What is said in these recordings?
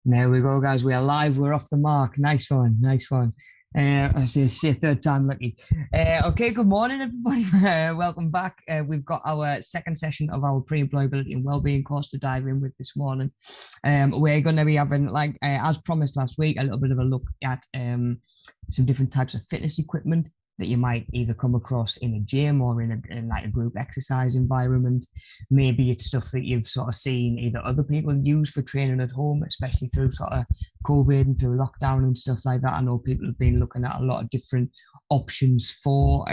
There we go, guys. We are live. We're off the mark. Nice one. Nice one. I say third time lucky. Okay, good morning, everybody. Welcome back. We've got our second session of our pre-employability and wellbeing course to dive in with this morning. We're going to be having, like as promised last week, a little bit of a look at some different types of fitness equipment that you might either come across in a gym or in like a group exercise environment. Maybe it's stuff that you've sort of seen either other people use for training at home, especially through sort of COVID and through lockdown and stuff like that. I know people have been looking at a lot of different options for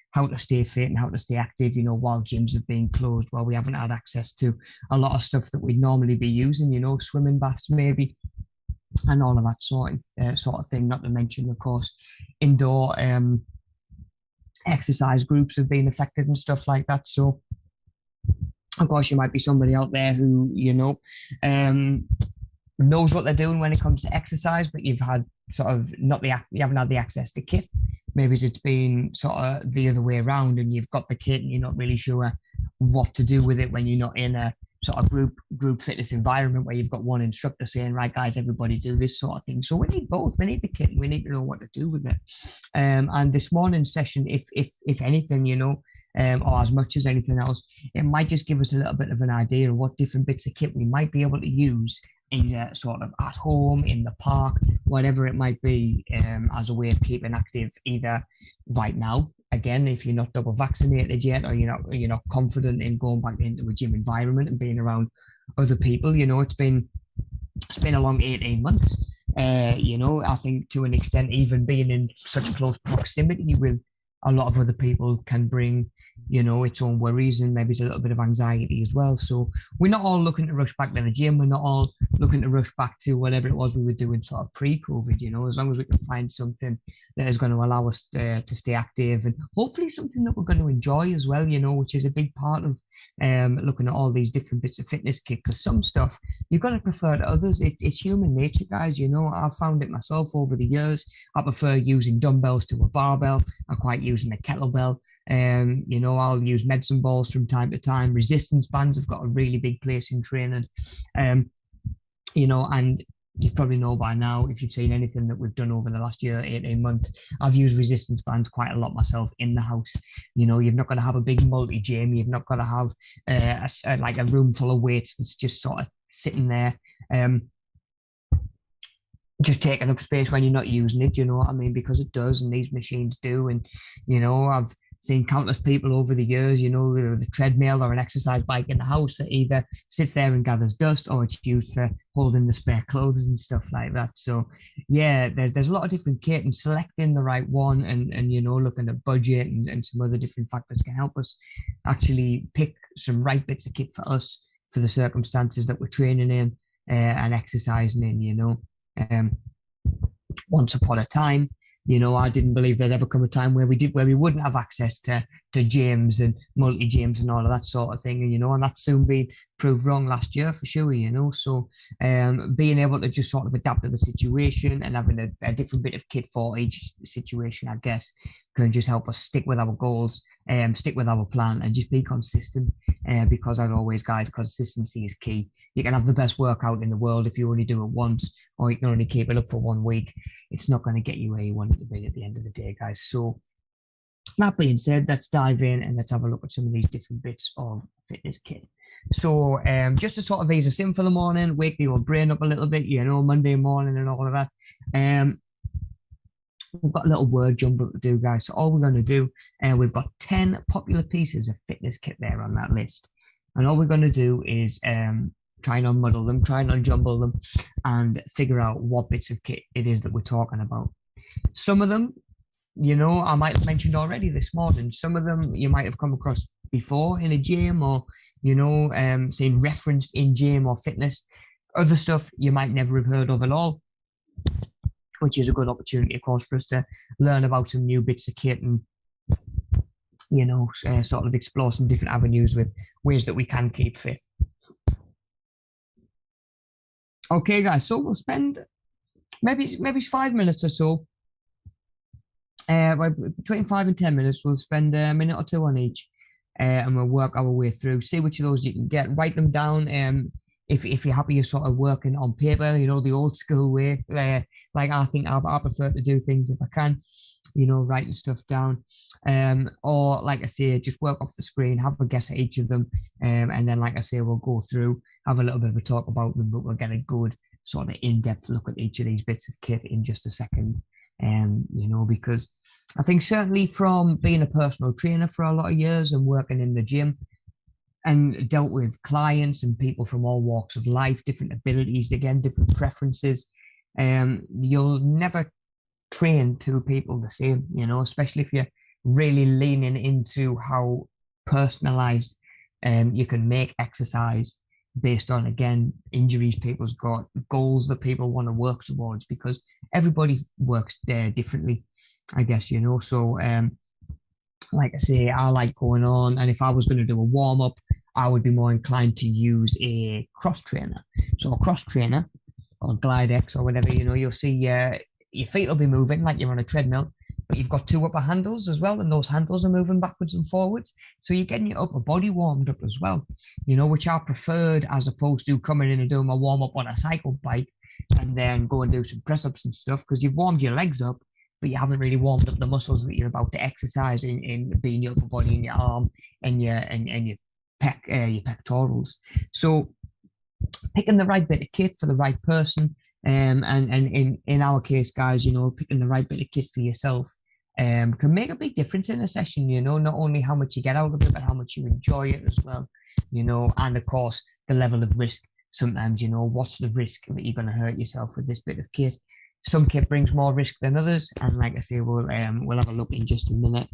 how to stay fit and how to stay active, you know, while gyms have been closed, while we haven't had access to a lot of stuff that we'd normally be using, you know, swimming baths maybe, and all of that sort of thing. Not to mention, of course, indoor exercise groups have been affected and stuff like that. So, of course, you might be somebody out there who, you know, knows what they're doing when it comes to exercise, but you've had sort of you haven't had the access to kit. Maybe it's been sort of the other way around, and you've got the kit and you're not really sure what to do with it when you're not in a sort of group fitness environment where you've got one instructor saying, right, guys, everybody do this sort of thing. So we need both. We need the kit and we need to know what to do with it. And this morning's session, if anything, you know, or as much as anything else, it might just give us a little bit of an idea of what different bits of kit we might be able to use either sort of at home, in the park, whatever it might be, as a way of keeping active either right now. Again, if you're not double vaccinated yet, or you're not confident in going back into a gym environment and being around other people, you know, it's been a long 18 months. You know, I think to an extent, even being in such close proximity with a lot of other people can bring, you know, its own worries and maybe it's a little bit of anxiety as well. So we're not all looking to rush back to the gym. We're not all looking to rush back to whatever it was we were doing sort of pre-COVID, you know, as long as we can find something that is going to allow us to stay active and hopefully something that we're going to enjoy as well, you know, which is a big part of looking at all these different bits of fitness kit, because some stuff you're going to prefer to others. It's human nature, guys. You know, I've found it myself over the years. I prefer using dumbbells to a barbell. I quite using a kettlebell. You know, I'll use medicine balls from time to time. Resistance bands have got a really big place in training. You know, and you probably know by now, if you've seen anything that we've done over the last year, 18 months, I've used resistance bands quite a lot myself in the house. You know, you've not got to have a big multi-gym. You've not got to have like a room full of weights that's just sort of sitting there. Just taking up space when you're not using it, you know what I mean? Because it does, and these machines do. And, you know, I've seen countless people over the years, you know, with a treadmill or an exercise bike in the house that either sits there and gathers dust or it's used for holding the spare clothes and stuff like that. So, yeah, there's a lot of different kit, and selecting the right one and you know, looking at budget and some other different factors can help us actually pick some right bits of kit for us for the circumstances that we're training in and exercising in, you know. Once upon a time, you know, I didn't believe there'd ever come a time where we wouldn't have access to gyms and multi gyms and all of that sort of thing, and you know, and that's soon been proved wrong last year for sure, you know. So being able to just sort of adapt to the situation and having a different bit of kit for each situation, I guess, can just help us stick with our goals, stick with our plan, and just be consistent. Because as always, guys, consistency is key. You can have the best workout in the world if you only do it once, or you can only keep it up for 1 week. It's not going to get you where you want it to be at the end of the day, guys. So that being said, let's dive in and let's have a look at some of these different bits of fitness kit. So just to sort of ease us in for the morning, wake the old brain up a little bit, you know, Monday morning and all of that. We've got a little word jumble to do, guys. So all we're going to do, we've got 10 popular pieces of fitness kit there on that list. And all we're going to do is try and unmuddle them, try and unjumble them, and figure out what bits of kit it is that we're talking about. Some of them, you know, I might have mentioned already this morning. Some of them you might have come across before in a gym, or, you know, seen referenced in gym or fitness. Other stuff you might never have heard of at all, which is a good opportunity, of course, for us to learn about some new bits of kit and, you know, sort of explore some different avenues with ways that we can keep fit. Okay, guys, so we'll spend maybe 5 minutes or so. Between 5 and 10 minutes, we'll spend a minute or two on each, and we'll work our way through, see which of those you can get, write them down. if you're happy, you're sort of working on paper, the old school way. Like I think I prefer to do things if I can, writing stuff down. Or like I say, just work off the screen, have a guess at each of them. And then, like I say, we'll go through, have a little bit of a talk about them, but we'll get a good sort of in-depth look at each of these bits of kit in just a second. Because I think certainly from being a personal trainer for a lot of years and working in the gym and dealt with clients and people from all walks of life, different abilities, again, different preferences, you'll never train two people the same, especially if you're really leaning into how personalized you can make exercise based on, again, injuries people's got, goals that people want to work towards, because everybody works differently, I guess, so like I say, I like going on, and if I was going to do a warm-up, I would be more inclined to use a cross trainer. So a cross trainer or Glide X or whatever, you'll see your feet will be moving like you're on a treadmill, but you've got two upper handles as well, and those handles are moving backwards and forwards. So you're getting your upper body warmed up as well, which I preferred, as opposed to coming in and doing my warm up on a cycle bike and then go and do some press ups and stuff, because you've warmed your legs up, but you haven't really warmed up the muscles that you're about to exercise in being your upper body and your arm and your pectorals. So picking the right bit of kit for the right person, and in our case, guys, picking the right bit of kit for yourself can make a big difference in a session, not only how much you get out of it, but how much you enjoy it as well, and of course, the level of risk. Sometimes, what's the risk that you're going to hurt yourself with this bit of kit? Some kit brings more risk than others, and like I say, we'll have a look in just a minute,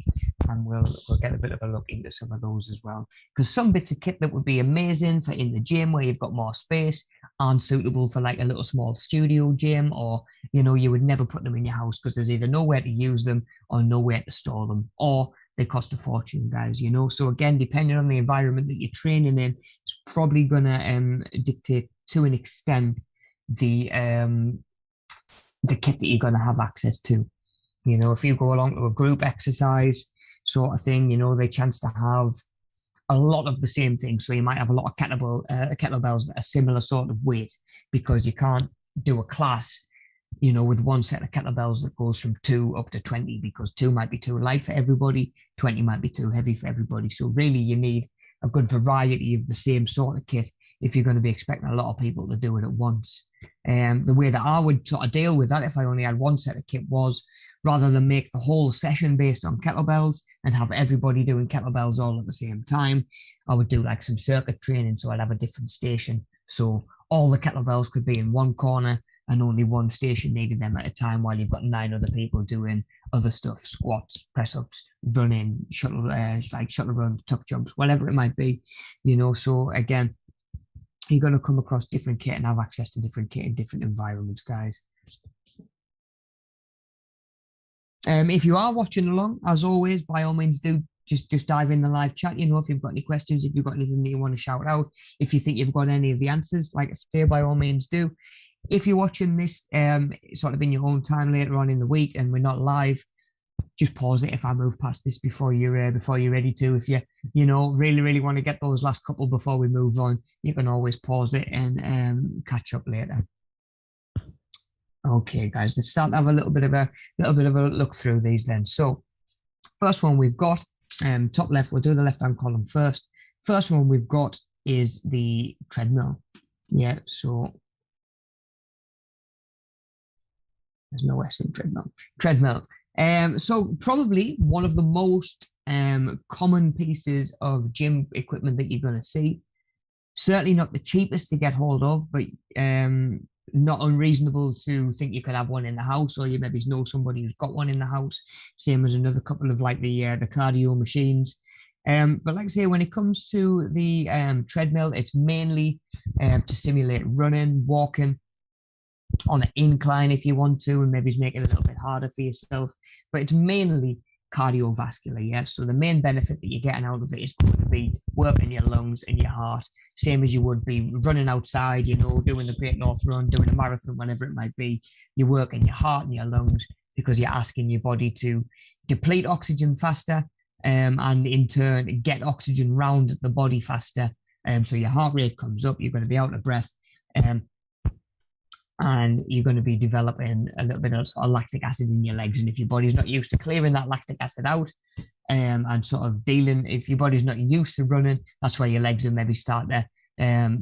and we'll get a bit of a look into some of those as well. Because some bits of kit that would be amazing for in the gym where you've got more space aren't suitable for like a little small studio gym, or you would never put them in your house because there's either nowhere to use them or nowhere to store them, or they cost a fortune, guys. So again, depending on the environment that you're training in, it's probably gonna dictate to an extent the kit that you're going to have access to. If you go along to a group exercise sort of thing, they chance to have a lot of the same thing. So you might have a lot of kettlebells that are similar sort of weight, because you can't do a class, with one set of kettlebells that goes from 2 up to 20, because 2 might be too light for everybody, 20 might be too heavy for everybody. So really you need a good variety of the same sort of kit if you're going to be expecting a lot of people to do it at once. The way that I would sort of deal with that if I only had one set of kit was, rather than make the whole session based on kettlebells and have everybody doing kettlebells all at the same time, I would do like some circuit training. So I'd have a different station. So all the kettlebells could be in one corner and only one station needed them at a time, while you've got 9 other people doing other stuff, squats, press ups, running, shuttle run, tuck jumps, whatever it might be, So again, you're going to come across different kit and have access to different kit in different environments, guys. If you are watching along, as always, by all means, do just dive in the live chat. If you've got any questions, if you've got anything that you want to shout out, if you think you've got any of the answers, like I say, by all means, do. If you're watching this sort of in your own time later on in the week and we're not live, just pause it if I move past this before you're ready to. If you really want to get those last couple before we move on, you can always pause it and catch up later. Okay, guys, let's start to have a little bit of a look through these then. So first one we've got, top left, we'll do the left-hand column first. First one we've got is the treadmill. Yeah, so there's no S in treadmill. Treadmill. So probably one of the most common pieces of gym equipment that you're going to see. Certainly not the cheapest to get hold of, but not unreasonable to think you could have one in the house, or you maybe know somebody who's got one in the house, same as another couple of like the cardio machines. But like I say, when it comes to the treadmill, it's mainly to simulate running, walking, on an incline if you want to, and maybe make it a little bit harder for yourself. But it's mainly cardiovascular, yes. So the main benefit that you're getting out of it is going to be working your lungs and your heart, same as you would be running outside, doing the Great North Run, doing a marathon, whatever it might be. You're working your heart and your lungs because you're asking your body to deplete oxygen faster, and in turn get oxygen round the body faster, So your heart rate comes up, you're going to be out of breath, and you're going to be developing a little bit of sort of lactic acid in your legs. And if your body's not used to clearing that lactic acid out, and sort of dealing, if your body's not used to running, that's where your legs will maybe start to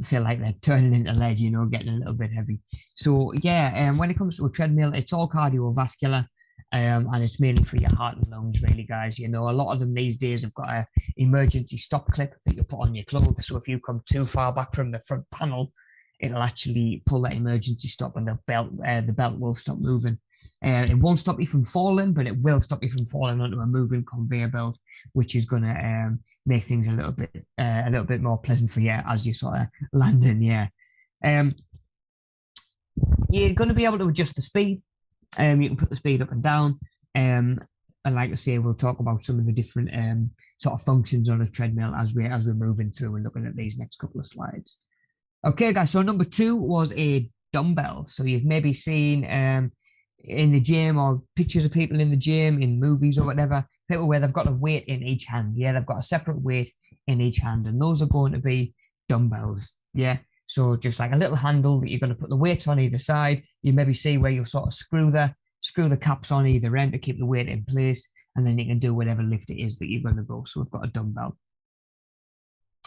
feel like they're turning into lead, you know, getting a little bit heavy. So yeah, when it comes to a treadmill, it's all cardiovascular, and it's mainly for your heart and lungs, really, guys. You know, a lot of them these days have got a emergency stop clip that you put on your clothes, so if you come too far back from the front panel, it'll actually pull that emergency stop, and the belt will stop moving. It won't stop you from falling, but it will stop you from falling onto a moving conveyor belt, which is going to make things a little bit more pleasant for you as you sort of landing. Yeah, you're going to be able to adjust the speed. You can put the speed up and down. And like I say, we'll talk about some of the different sort of functions on a treadmill as we're moving through and looking at these next couple of slides. Okay, guys. So number 2 was a dumbbell. So you've maybe seen in the gym, or pictures of people in the gym in movies or whatever, people where they've got a weight in each hand. Yeah, they've got a separate weight in each hand, and those are going to be dumbbells. Yeah, so just like a little handle that you're going to put the weight on either side. You maybe see where you'll sort of screw the caps on either end to keep the weight in place, and then you can do whatever lift it is that you're going to go. So we've got a dumbbell.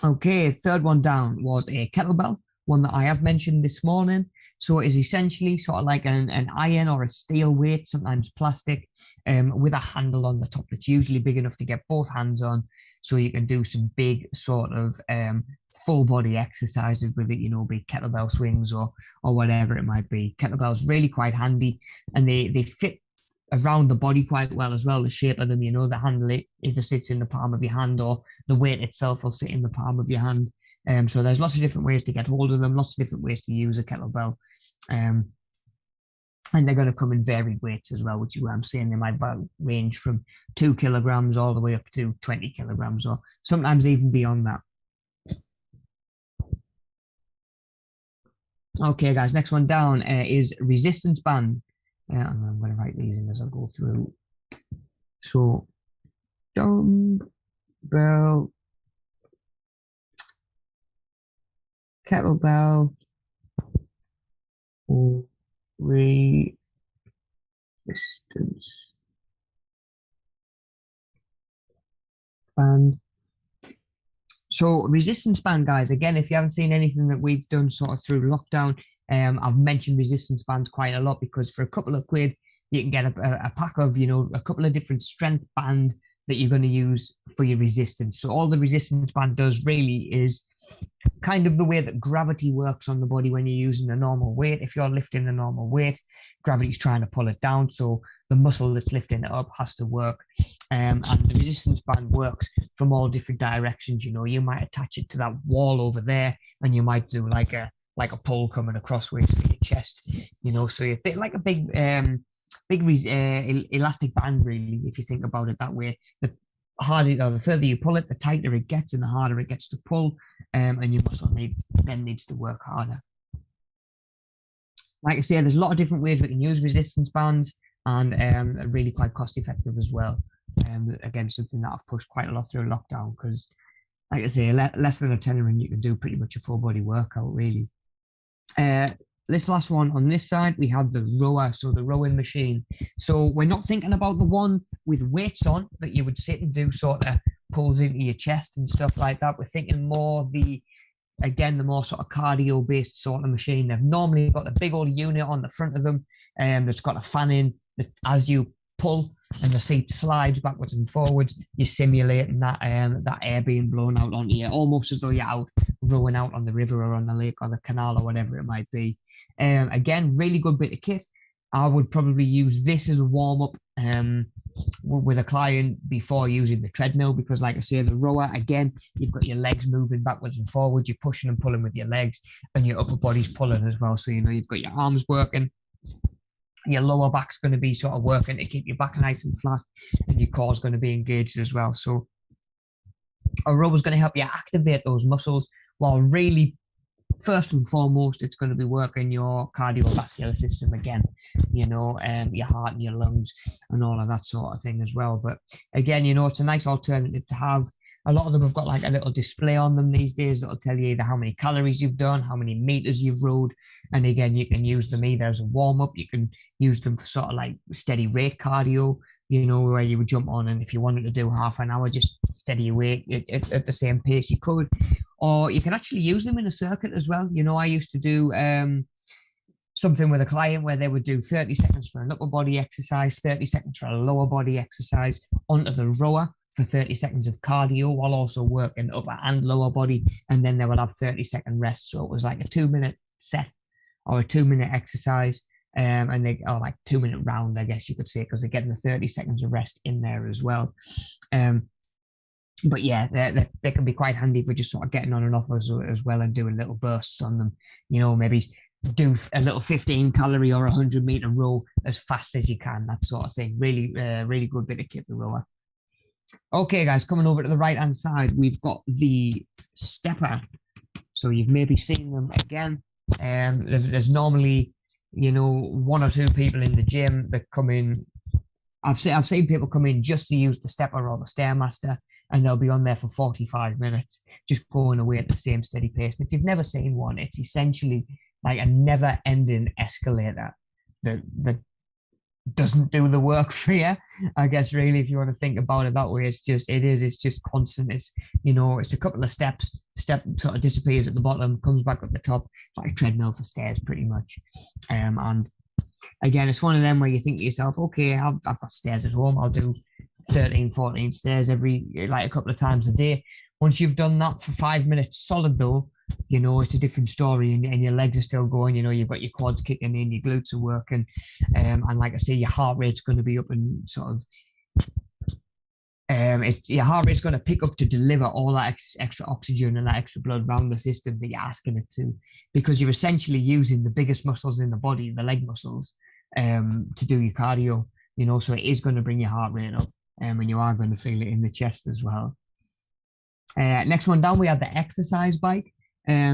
Okay, third one down was a kettlebell, one that I have mentioned this morning. So it is essentially sort of like an iron or a steel weight, sometimes plastic, with a handle on the top that's usually big enough to get both hands on, so you can do some big sort of full body exercises with it, you know, be kettlebell swings or whatever it might be. Kettlebells really quite handy, and they fit around the body quite well as well. The shape of them, you know, the handle either sits in the palm of your hand, or the weight itself will sit in the palm of your hand. So there's lots of different ways to get hold of them, lots of different ways to use a kettlebell. And they're going to come in varied weights as well, which is what I'm saying. They might range from 2 kilograms all the way up to 20 kilograms, or sometimes even beyond that. Okay, guys, next one down is resistance band. And I'm going to write these in as I go through. So, dumbbell, kettlebell, resistance band. So resistance band, guys, again, if you haven't seen anything that we've done sort of through lockdown, I've mentioned resistance bands quite a lot, because for a couple of quid you can get a pack of, you know, a couple of different strength band that you're going to use for your resistance. So all the resistance band does really is kind of the way that gravity works on the body when you're using a normal weight. If you're lifting the normal weight, gravity's trying to pull it down, so the muscle that's lifting it up has to work. And the resistance band works from all different directions. You know, you might attach it to that wall over there, and you might do like a pull coming across with your chest. You know, so you're a bit like a big elastic band, really, if you think about it that way. The harder or the further you pull it, the tighter it gets, and the harder it gets to pull, and your muscle then needs to work harder. Like I say, there's a lot of different ways we can use resistance bands, and they're really quite cost effective as well. Again, something that I've pushed quite a lot through lockdown, because like I say, less than a tenner and you can do pretty much a full body workout, really. This last one on this side, we have the rower, so the rowing machine. So we're not thinking about the one with weights on that you would sit and do sort of pulls into your chest and stuff like that. We're thinking more the more sort of cardio based sort of machine. They've normally got a big old unit on the front of them, that's got a fan in that as you pull and the seat slides backwards and forwards, you're simulating that air being blown out onto you, almost as though you're out rowing out on the river or on the lake or the canal or whatever it might be. Again, really good bit of kit. I would probably use this as a warm-up with a client before using the treadmill, because like I say, the rower, again, you've got your legs moving backwards and forwards, you're pushing and pulling with your legs, and your upper body's pulling as well. So, you know, you've got your arms working, your lower back's going to be sort of working to keep your back nice and flat, and your core's going to be engaged as well. So a rower's going to help you activate those muscles, while really, first and foremost, it's going to be working your cardiovascular system again, you know, your heart and your lungs and all of that sort of thing as well. But again, you know, it's a nice alternative to have. A lot of them have got like a little display on them these days that'll tell you either how many calories you've done, how many meters you've rode. And again, you can use them either as a warm up, you can use them for sort of like steady rate cardio, you know, where you would jump on, and if you wanted to do half an hour, just steady your weight at the same pace you could. Or you can actually use them in a circuit as well. You know, I used to do something with a client where they would do 30 seconds for an upper body exercise, 30 seconds for a lower body exercise onto the rower for 30 seconds of cardio while also working upper and lower body. And then they would have 30-second rest. So it was like a 2-minute set or a 2-minute exercise. And they are like 2-minute round, I guess you could say, because they're getting the 30 seconds of rest in there as well. But yeah, they can be quite handy for just sort of getting on and off as well and doing little bursts on them. You know, maybe do a little 15-calorie or 100-meter row as fast as you can, that sort of thing. Really, really good bit of kit, the rower. Okay, guys, coming over to the right-hand side, we've got the stepper. So you've maybe seen them again. There's normally, you know, 1 or 2 people in the gym that come in. I've seen people come in just to use the stepper or the Stair Master, and they'll be on there for 45 minutes, just going away at the same steady pace. And if you've never seen one, it's essentially like a never-ending escalator that doesn't do the work for you, I guess, really, if you want to think about it that way. It's just constant. It's, you know, it's a couple of steps, step sort of disappears at the bottom, comes back at the top. It's like a treadmill for stairs, pretty much. And again, it's one of them where you think to yourself, okay, I've got stairs at home, I'll do 13, 14 stairs like a couple of times a day. Once you've done that for 5 minutes solid, though, you know, it's a different story, and your legs are still going. You know, you've got your quads kicking in, your glutes are working, and like I say, your heart rate's going to be up and sort of, your heart rate's going to pick up to deliver all that extra oxygen and that extra blood around the system that you're asking it to, because you're essentially using the biggest muscles in the body, the leg muscles, to do your cardio. You know, so it is going to bring your heart rate up, and you are going to feel it in the chest as well. Next one down, we have the exercise bike.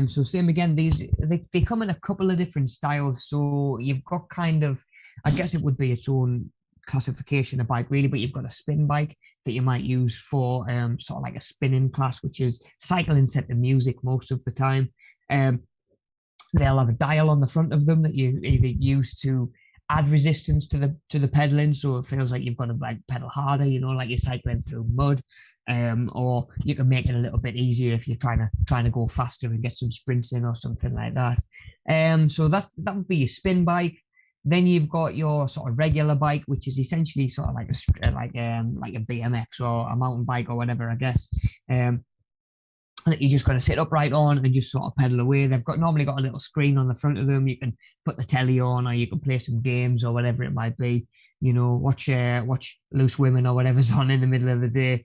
So same again, they come in a couple of different styles. So you've got kind of, I guess it would be its own classification of bike really, but you've got a spin bike that you might use for sort of like a spinning class, which is cycling set to music most of the time. They'll have a dial on the front of them that you either use to add resistance to the pedaling, so it feels like you've got to like pedal harder, you know, like you're cycling through mud, or you can make it a little bit easier if you're trying to go faster and get some sprints in or something like that. So that would be your spin bike. Then you've got your sort of regular bike, which is essentially sort of like a BMX or a mountain bike or whatever, I guess. That you're just going to sit upright on and just sort of pedal away. They've normally got a little screen on the front of them. You can put the telly on, or you can play some games or whatever it might be. You know, watch Loose Women or whatever's on in the middle of the day.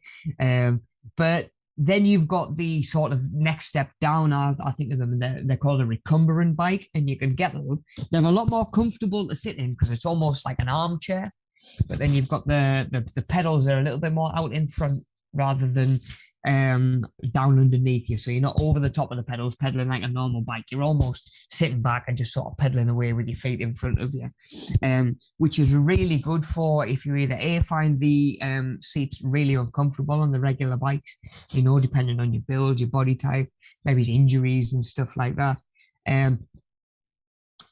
But then you've got the sort of next step down. I think of them, they're called a recumbent bike, and you can get them. They're a lot more comfortable to sit in because it's almost like an armchair. But then you've got the pedals are a little bit more out in front rather than down underneath you, so you're not over the top of the pedals pedaling like a normal bike. You're almost sitting back and just sort of pedaling away with your feet in front of you, which is really good for if you either find the seats really uncomfortable on the regular bikes, you know, depending on your build, your body type, maybe injuries and stuff like that.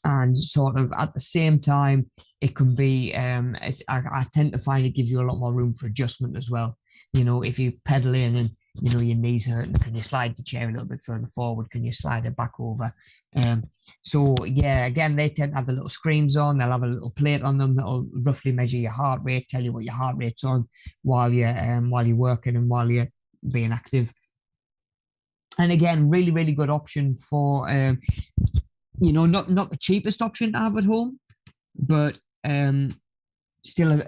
And sort of at the same time, it can be, I tend to find it gives you a lot more room for adjustment as well. You know, if you pedal in and, you know, your knees hurting, can you slide the chair a little bit further forward? Can you slide it back over? So yeah, again, they tend to have the little screens on. They'll have a little plate on them that'll roughly measure your heart rate, tell you what your heart rate's on while you're working and while you're being active. And again, really, really good option for, you know, not the cheapest option to have at home, but still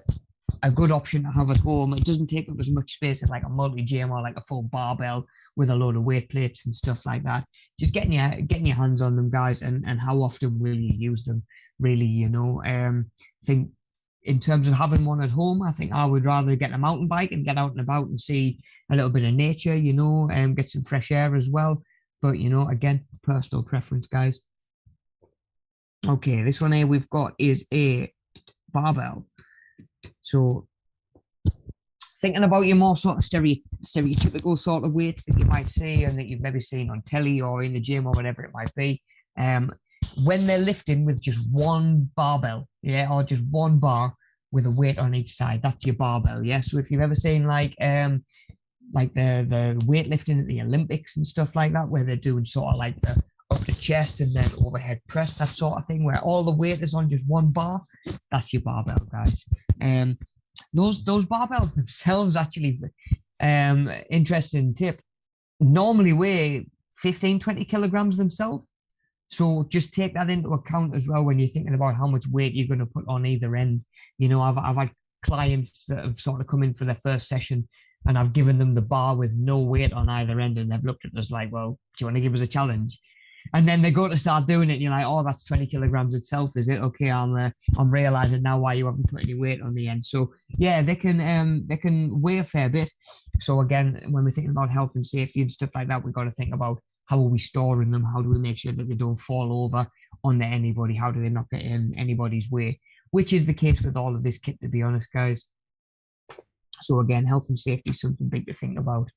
a good option to have at home. It doesn't take up as much space as like a multi-gym or like a full barbell with a load of weight plates and stuff like that. Just getting your hands on them, guys, and how often will you use them, really, you know. I think in terms of having one at home, I think I would rather get a mountain bike and get out and about and see a little bit of nature, you know, and get some fresh air as well. But, you know, again, personal preference, guys. Okay, this one here we've got is a barbell. So Thinking about your more sort of stereotypical sort of weights that you might see and that you've maybe seen on telly or in the gym or whatever it might be, when they're lifting with just one barbell, yeah, or just one bar with a weight on each side, that's your barbell, yeah. So if you've ever seen like the weightlifting at the Olympics and stuff like that, where they're doing sort of like the up to chest and then overhead press, that sort of thing, where all the weight is on just one bar, that's your barbell, guys. Those barbells themselves actually, interesting tip, normally weigh 15-20 kilograms themselves. So just take that into account as well when you're thinking about how much weight you're going to put on either end. You know, I've had clients that have sort of come in for their first session and I've given them the bar with no weight on either end, and they've looked at us like, well, do you want to give us a challenge? And then they go to start doing it, and you're like, oh, that's 20 kilograms itself, is it? Okay, I'm realizing now why you haven't put any weight on the end. So yeah, they can weigh a fair bit. So again, when we're thinking about health and safety and stuff like that, we've got to think about how are we storing them? How do we make sure that they don't fall over onto anybody? How do they not get in anybody's way? Which is the case with all of this kit, to be honest, guys. So again, health and safety is something big to think about.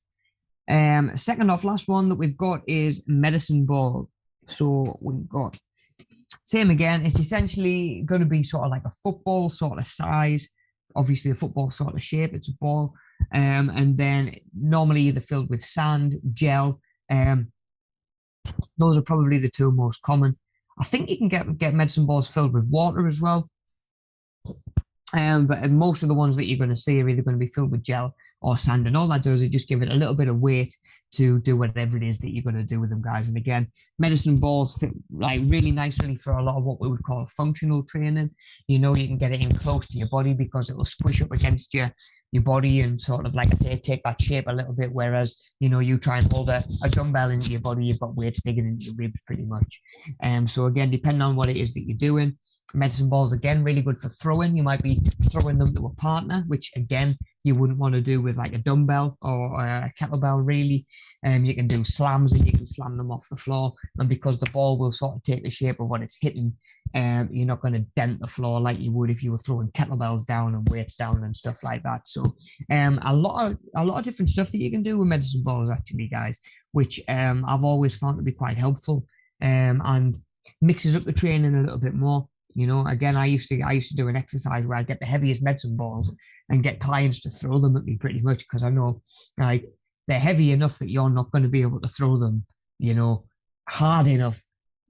Second off, last one that we've got is medicine ball. So we've got, same again, it's essentially going to be sort of like a football sort of size, obviously a football sort of shape, it's a ball, and then normally either filled with sand, gel. Those are probably the two most common. I think you can get medicine balls filled with water as well. But most of the ones that you're going to see are either going to be filled with gel or sand, and all that does is just give it a little bit of weight to do whatever it is that you're going to do with them, guys. And again, medicine balls fit like really nicely for a lot of what we would call functional training. You know, you can get it in close to your body because it will squish up against your body and sort of, like I say, take that shape a little bit. Whereas, you know, you try and hold a dumbbell into your body, you've got weights digging into your ribs pretty much. So again, depending on what it is that you're doing, medicine balls, again, really good for throwing. You might be throwing them to a partner, which again, you wouldn't want to do with like a dumbbell or a kettlebell, really. You can do slams and you can slam them off the floor. And because the ball will sort of take the shape of what it's hitting, you're not going to dent the floor like you would if you were throwing kettlebells down and weights down and stuff like that. So a lot of different stuff that you can do with medicine balls, actually, guys, which I've always found to be quite helpful, and mixes up the training a little bit more. You know, again, I used to do an exercise where I'd get the heaviest medicine balls and get clients to throw them at me pretty much, because I know like they're heavy enough that you're not going to be able to throw them, you know, hard enough.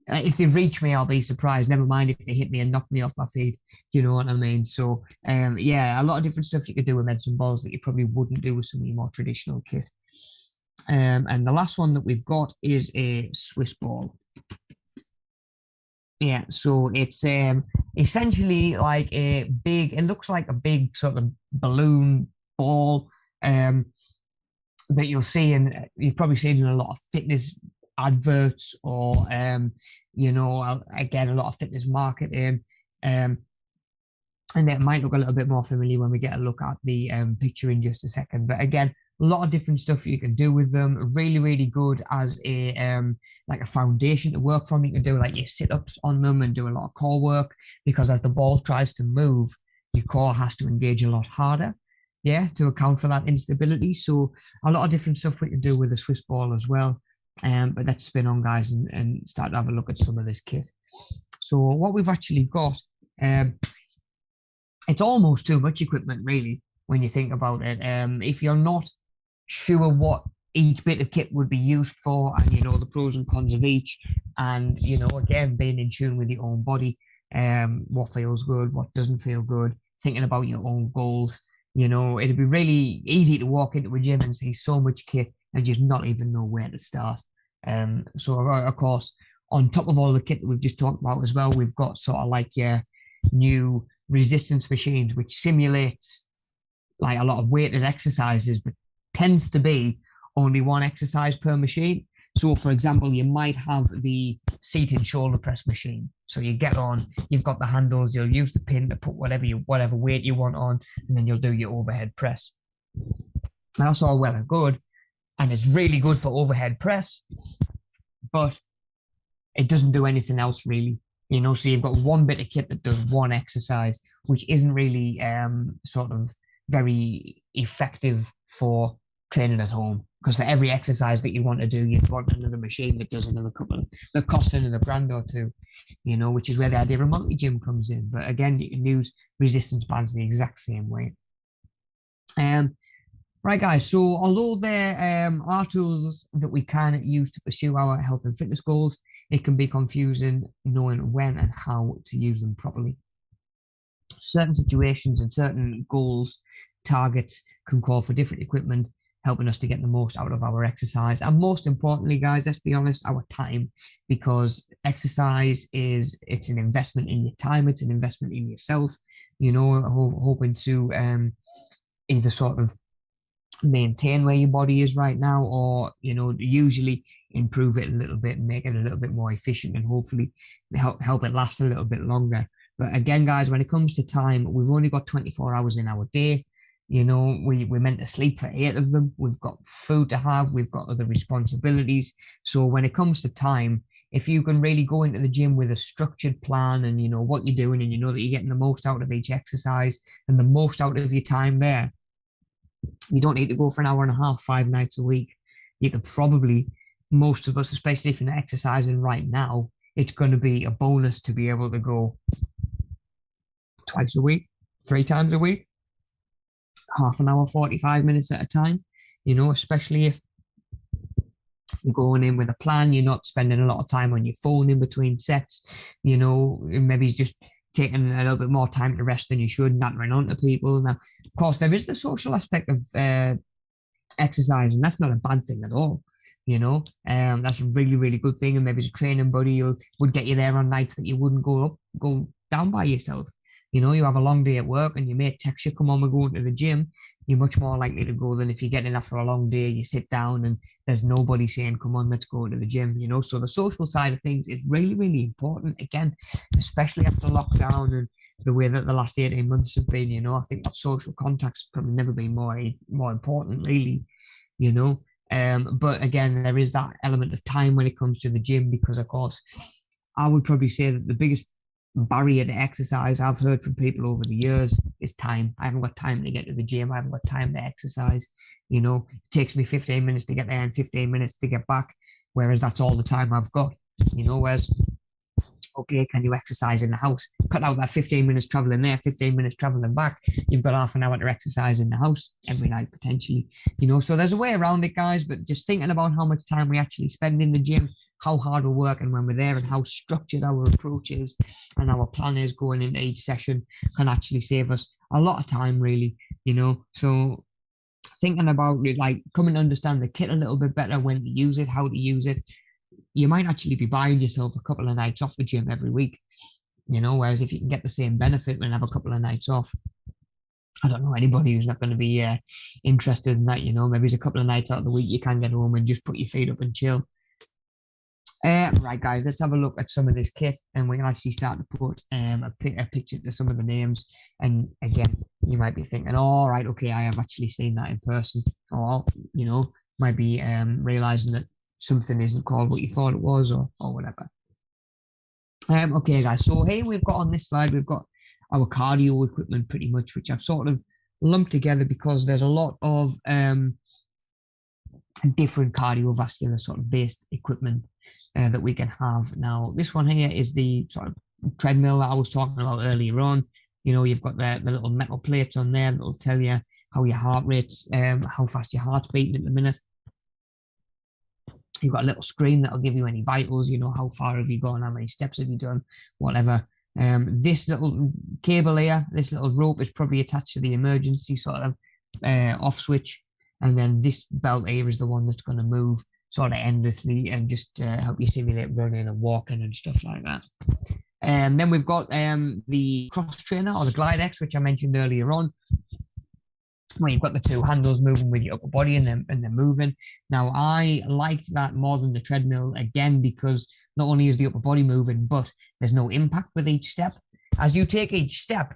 If they reach me, I'll be surprised. Never mind if they hit me and knock me off my feet. Do you know what I mean? So, yeah, a lot of different stuff you could do with medicine balls that you probably wouldn't do with some of your more traditional kit. And the last one that we've got is a Swiss ball. Yeah, so it's essentially like a big, it looks like a big sort of balloon ball that you'll see, and you've probably seen in a lot of fitness adverts or, you know, again, a lot of fitness marketing. And that might look a little bit more familiar when we get a look at the picture in just a second. But again, a lot of different stuff you can do with them. Really, really good as a like a foundation to work from. You can do like your sit-ups on them and do a lot of core work, because as the ball tries to move, your core has to engage a lot harder, yeah, to account for that instability. So a lot of different stuff we can do with the Swiss ball as well. But let's spin on, guys, and start to have a look at some of this kit. So what we've actually got, it's almost too much equipment, really, when you think about it. If you're not sure what each bit of kit would be used for, and you know the pros and cons of each, and you know, again, being in tune with your own body, what feels good, what doesn't feel good, thinking about your own goals, you know, it'd be really easy to walk into a gym and see so much kit and just not even know where to start. So of course, on top of all the kit that we've just talked about as well, we've got sort of like your new resistance machines, which simulates like a lot of weighted exercises, but tends to be only one exercise per machine. So for example, you might have the seated shoulder press machine. So you get on, you've got the handles, you'll use the pin to put whatever weight you want on, and then you'll do your overhead press. Now, that's all well and good, and it's really good for overhead press, but it doesn't do anything else really. You know, so you've got one bit of kit that does one exercise, which isn't really sort of very effective for training at home. Because for every exercise that you want to do, you'd want another machine that does another couple of, that costs another grand or two, which is where the idea of multi-gym comes in. But again, you can use resistance bands the exact same way. Right, guys, so although there are tools that we can use to pursue our health and fitness goals, it can be confusing knowing when and how to use them properly. Certain situations and certain goals, targets can call for different equipment, helping us to get the most out of our exercise. And most importantly, guys, let's be honest, our time, because exercise it's an investment in your time, it's an investment in yourself, hoping to either sort of maintain where your body is right now, or usually improve it a little bit and make it a little bit more efficient, and hopefully help it last a little bit longer. But again, guys, when it comes to time, we've only got 24 hours in our day. We're meant to sleep for 8 of them. We've got food to have, we've got other responsibilities. So when it comes to time, if you can really go into the gym with a structured plan, and what you're doing, and that you're getting the most out of each exercise and the most out of your time there, you don't need to go for an hour and a half 5 nights a week. You could probably, most of us, especially if you're not exercising right now, it's going to be a bonus to be able to go twice a week, 3 times a week, half an hour, 45 minutes at a time, especially if you're going in with a plan, you're not spending a lot of time on your phone in between sets, maybe it's just taking a little bit more time to rest than you should, nattering on to people. Now, of course, there is the social aspect of exercise, and that's not a bad thing at all. That's a really, really good thing. And maybe as a training buddy would get you there on nights that you wouldn't go down by yourself. You have a long day at work and your mate texts you, come on, we're going to the gym. You're much more likely to go than if you get in after a long day, you sit down and there's nobody saying, come on, let's go to the gym. So the social side of things is really, really important. Again, especially after lockdown and the way that the last 18 months have been, I think that social contact's probably never been more important, really, But again, there is that element of time when it comes to the gym, because of course, I would probably say that the biggest barrier to exercise I've heard from people over the years is time. I haven't got time to get to the gym. I haven't got time to exercise. It takes me 15 minutes to get there and 15 minutes to get back, whereas that's all the time I've got. Whereas, okay, can you exercise in the house? Cut out that 15 minutes traveling there, 15 minutes traveling back. You've got half an hour to exercise in the house every night potentially. So there's a way around it, guys. But just thinking about how much time we actually spend in the gym, how hard we're working when we're there, and how structured our approach is and our plan is going into each session can actually save us a lot of time, really. So thinking about it, like coming to understand the kit a little bit better, when to use it, how to use it, you might actually be buying yourself a couple of nights off the gym every week, whereas if you can get the same benefit and have a couple of nights off, I don't know anybody who's not going to be interested in that. Maybe it's a couple of nights out of the week you can get home and just put your feet up and chill. Right, guys, let's have a look at some of this kit, and we can actually start to put a picture to some of the names. And again, you might be thinking, oh, right, okay, I have actually seen that in person. Or, might be realizing that something isn't called what you thought it was, or whatever. Okay, guys, so here we've got on this slide, we've got our cardio equipment pretty much, which I've sort of lumped together because there's a lot of different cardiovascular sort of based equipment that we can have. Now, this one here is the sort of treadmill that I was talking about earlier on. You've got the little metal plates on there that will tell you how your heart rate's, how fast your heart's beating at the minute. You've got a little screen that'll give you any vitals, how far have you gone, how many steps have you done, whatever. This little cable here, this little rope is probably attached to the emergency sort of off switch. And then this belt here is the one that's going to move sort of endlessly and just help you simulate running and walking and stuff like that. And then we've got the cross trainer, or the Glide X, which I mentioned earlier on, where you've got the 2 handles moving with your upper body and they're moving. Now, I liked that more than the treadmill, again, because not only is the upper body moving, but there's no impact with each step. As you take each step,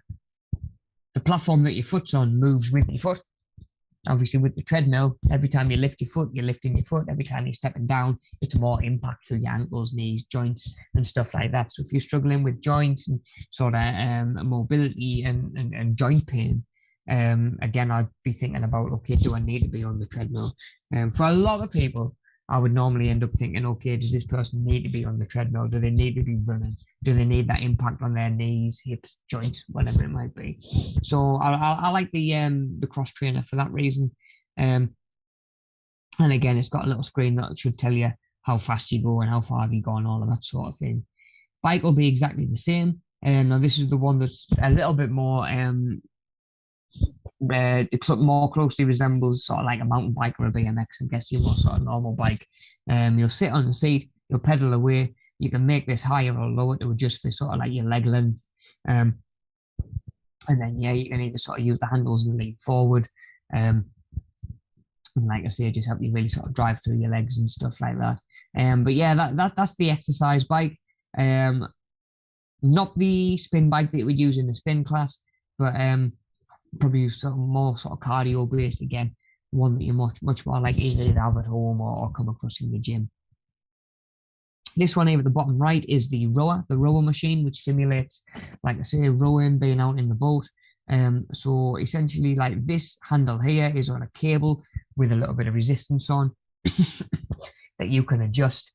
the platform that your foot's on moves with your foot. Obviously, with the treadmill, every time you lift your foot, you're lifting your foot. Every time you're stepping down, it's more impact through your ankles, knees, joints, and stuff like that. So if you're struggling with joints and sort of mobility and joint pain, again, I'd be thinking about, okay, do I need to be on the treadmill? For a lot of people, I would normally end up thinking, okay, does this person need to be on the treadmill? Do they need to be running? Do they need that impact on their knees, hips, joints, whatever it might be? So I like the cross trainer for that reason. And again, it's got a little screen that should tell you how fast you go and how far you go and all of that sort of thing. Bike will be exactly the same. Now this is the one that's a little bit more it more closely resembles sort of like a mountain bike or a BMX. I guess you're more sort of normal bike. You'll sit on the seat, you'll pedal away. You can make this higher or lower to adjust for sort of like your leg length. And then yeah, you can either sort of use the handles and lean forward. And like I say, just help you really sort of drive through your legs and stuff like that. But yeah, that's the exercise bike. Not the spin bike that you would use in the spin class, but probably sort of more sort of cardio based again, one that you're much more likely to have at home or come across in the gym. This one here at the bottom right is the rower machine, which simulates, like I say, rowing, being out in the boat. So essentially, like this handle here is on a cable with a little bit of resistance on that you can adjust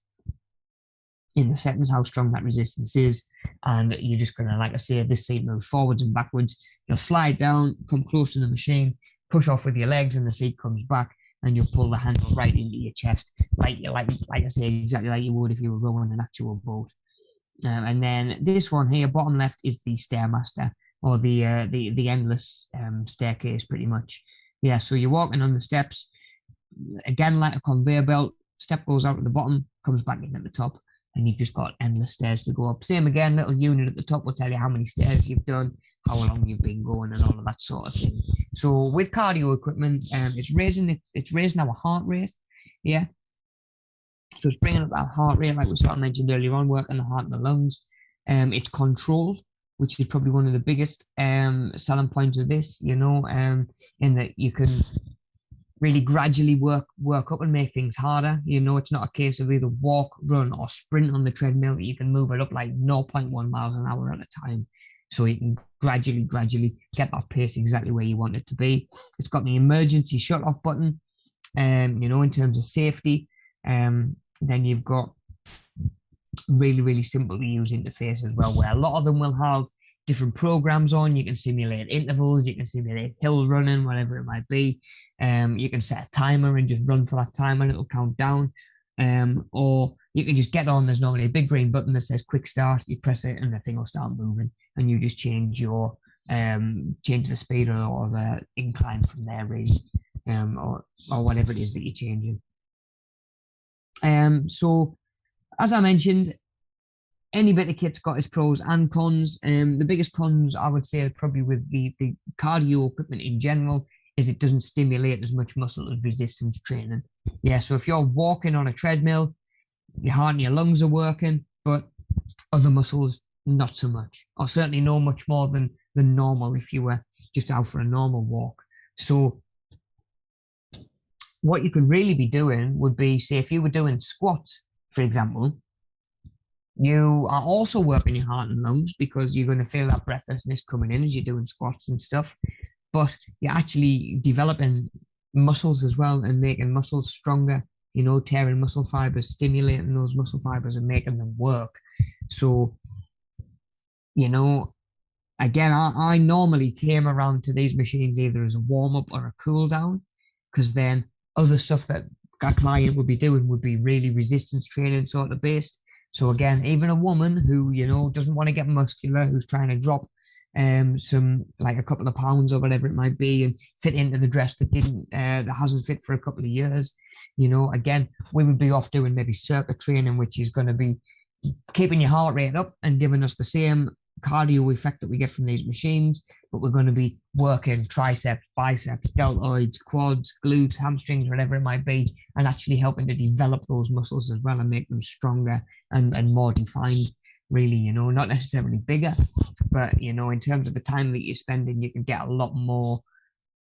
in the settings how strong that resistance is, and you're just gonna, like I say, this seat moves forwards and backwards. You'll slide down, come close to the machine, push off with your legs, and the seat comes back, and you'll pull the handle right into your chest, like I say, exactly like you would if you were rowing an actual boat. And then this one here, bottom left, is the Stair Master, or the endless staircase, pretty much. Yeah, so you're walking on the steps, again like a conveyor belt. Step goes out at the bottom, comes back in at the top, and you've just got endless stairs to go up. Same again, little unit at the top will tell you how many stairs you've done, how long you've been going, and all of that sort of thing. So with cardio equipment, it's raising our heart rate, yeah. So it's bringing up that heart rate, like we sort of mentioned earlier on, working the heart and the lungs. It's controlled, which is probably one of the biggest selling points of this, you know, in that you can really gradually work up and make things harder. You know, it's not a case of either walk, run, or sprint on the treadmill. You can move it up like 0.1 miles an hour at a time. So you can gradually get that pace exactly where you want it to be. It's got the emergency shut-off button, you know, in terms of safety. Then you've got really simple to use interface as well, where a lot of them will have different programs on. You can simulate intervals, you can simulate hill running, whatever it might be. You can set a timer and just run for that time and it'll count down. Or you can just get on. There's normally a big green button that says quick start. You press it and the thing will start moving, and you just change your change the speed or the incline from there, really, or whatever it is that you're changing. So as I mentioned, any bit of kit's got its pros and cons. The biggest cons, I would say, probably with the cardio equipment in general, is it doesn't stimulate as much muscle as resistance training. Yeah, so if you're walking on a treadmill, your heart and your lungs are working, but other muscles, not so much, or certainly no much more than normal if you were just out for a normal walk. So what you could really be doing would be, say, if you were doing squats, for example, you are also working your heart and lungs because you're going to feel that breathlessness coming in as you're doing squats and stuff. But you're actually developing muscles as well and making muscles stronger, you know, tearing muscle fibers, stimulating those muscle fibers and making them work. So, you know, again, I normally came around to these machines either as a warm-up or a cool-down, because then other stuff that a client would be doing would be really resistance training sort of based. So again, even a woman who, you know, doesn't want to get muscular, who's trying to drop some, like a couple of pounds or whatever it might be, and fit into the dress that hasn't fit for a couple of years, you know, again, we would be off doing maybe circuit training, which is going to be keeping your heart rate up and giving us the same cardio effect that we get from these machines, but we're going to be working triceps, biceps, deltoids, quads, glutes, hamstrings, whatever it might be, and actually helping to develop those muscles as well and make them stronger and more defined, really, you know, not necessarily bigger, but, you know, in terms of the time that you're spending, you can get a lot more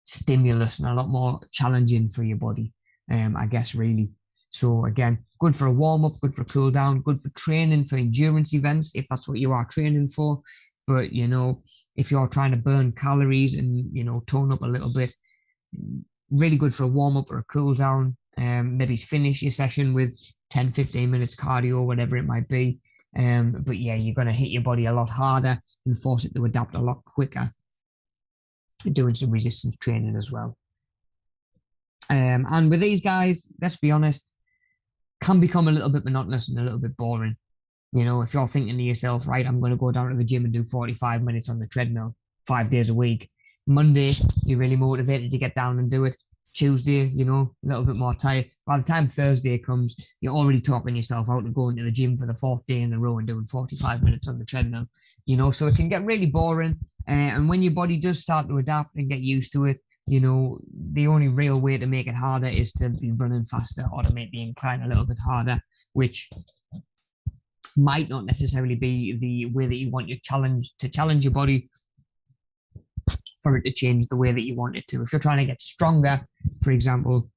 stimulus and a lot more challenging for your body, I guess, really. So again, good for a warm-up, good for a cool-down, good for training for endurance events, if that's what you are training for. But, you know, if you're trying to burn calories and, tone up a little bit, really good for a warm up or a cool down. Maybe finish your session with 10, 15 minutes cardio, whatever it might be. But yeah, you're going to hit your body a lot harder and force it to adapt a lot quicker. Doing some resistance training as well. And with these guys, let's be honest, can become a little bit monotonous and a little bit boring. If you're thinking to yourself, right, I'm going to go down to the gym and do 45 minutes on the treadmill 5 days a week. Monday, you're really motivated to get down and do it. Tuesday, a little bit more tired. By the time Thursday comes, you're already talking yourself out of going to the gym for the 4th day in a row and doing 45 minutes on the treadmill. So it can get really boring. And when your body does start to adapt and get used to it, the only real way to make it harder is to be running faster or to make the incline a little bit harder, which might not necessarily be the way that you want your challenge your body for it to change the way that you want it to. If you're trying to get stronger, for example,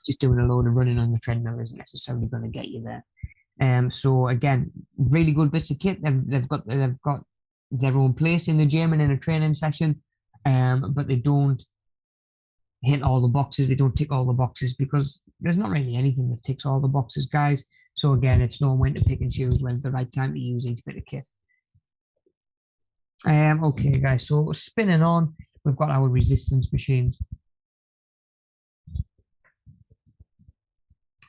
just doing a load of running on the treadmill isn't necessarily going to get you there. So again, really good bits of kit. They've got their own place in the gym and in a training session, but they don't hit all the boxes. They don't tick all the boxes because there's not really anything that ticks all the boxes, guys. So again, it's knowing when to pick and choose when's the right time to use each bit of kit. Okay, guys, so spinning on, we've got our resistance machines.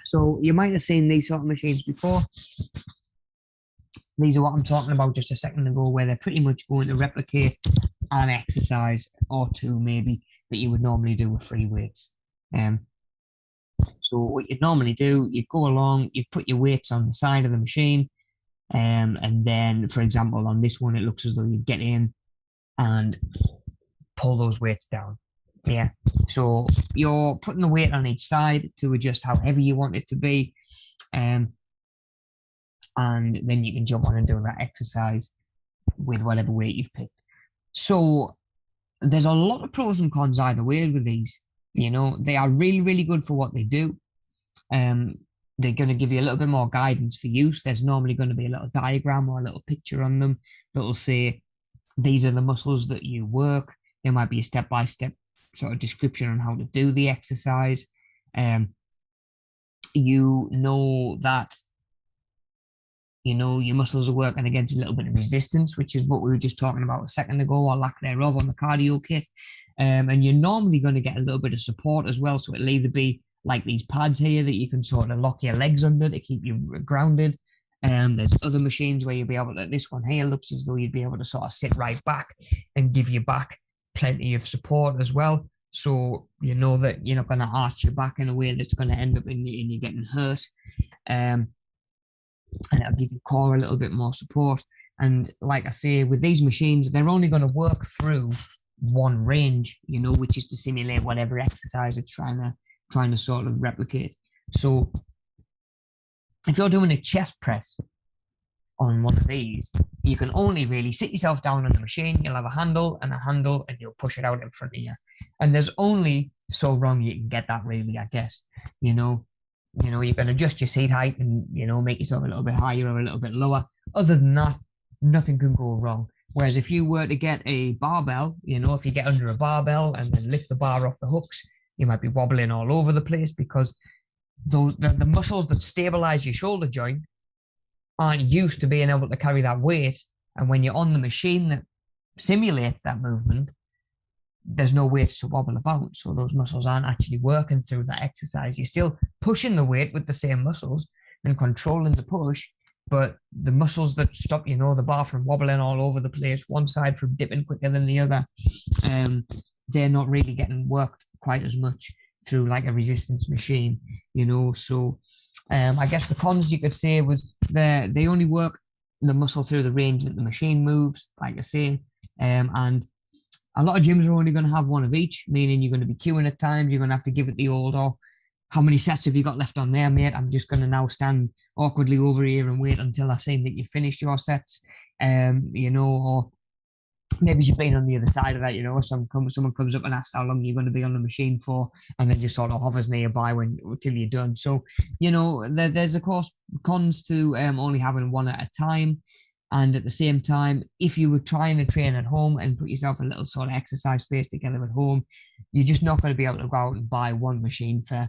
So you might have seen these sort of machines before. These are what I'm talking about just a second ago, where they're pretty much going to replicate an exercise or two maybe that you would normally do with free weights. So what you'd normally do, you'd go along, you'd put your weights on the side of the machine, and then, for example, on this one, it looks as though you'd get in and pull those weights down. Yeah. So you're putting the weight on each side to adjust how heavy you want it to be. And then you can jump on and do that exercise with whatever weight you've picked. So there's a lot of pros and cons either way with these. They are really, really good for what they do. They're going to give you a little bit more guidance for use. There's normally going to be a little diagram or a little picture on them that will say, these are the muscles that you work. There might be a step-by-step sort of description on how to do the exercise. You know that, your muscles are working against a little bit of resistance, which is what we were just talking about a second ago, or lack thereof on the cardio kit. And you're normally going to get a little bit of support as well. So it'll either be like these pads here that you can sort of lock your legs under to keep you grounded. There's other machines where you'll be able to, this one here looks as though you'd be able to sort of sit right back and give your back plenty of support as well. So you know that you're not going to arch your back in a way that's going to end up in you getting hurt. And it'll give your core a little bit more support. And like I say, with these machines, they're only going to work through one range, which is to simulate whatever exercise it's trying to sort of replicate. So if you're doing a chest press on one of these, you can only really sit yourself down on the machine. You'll have a handle, and you'll push it out in front of you. And there's only so wrong you can get that, really, I guess. You can adjust your seat height and, make yourself a little bit higher or a little bit lower. Other than that, nothing can go wrong. Whereas if you were to get a barbell, if you get under a barbell and then lift the bar off the hooks, you might be wobbling all over the place because the muscles that stabilize your shoulder joint aren't used to being able to carry that weight. And when you're on the machine that simulates that movement, there's no weights to wobble about. So those muscles aren't actually working through that exercise. You're still pushing the weight with the same muscles and controlling the push, but the muscles that stop, the bar from wobbling all over the place, one side from dipping quicker than the other, they're not really getting worked quite as much through like a resistance machine, So I guess the cons you could say was they only work the muscle through the range that the machine moves, like I say, and a lot of gyms are only going to have one of each, meaning you're going to be queuing at times. You're going to have to give it the old, how many sets have you got left on there, mate? I'm just going to now stand awkwardly over here and wait until I've seen that you've finished your sets, or maybe you've been on the other side of that, someone comes up and asks how long you're going to be on the machine for, and then just sort of hovers nearby until you're done. So, there's of course cons to only having one at a time. And at the same time, if you were trying to train at home and put yourself a little sort of exercise space together at home, you're just not going to be able to go out and buy one machine for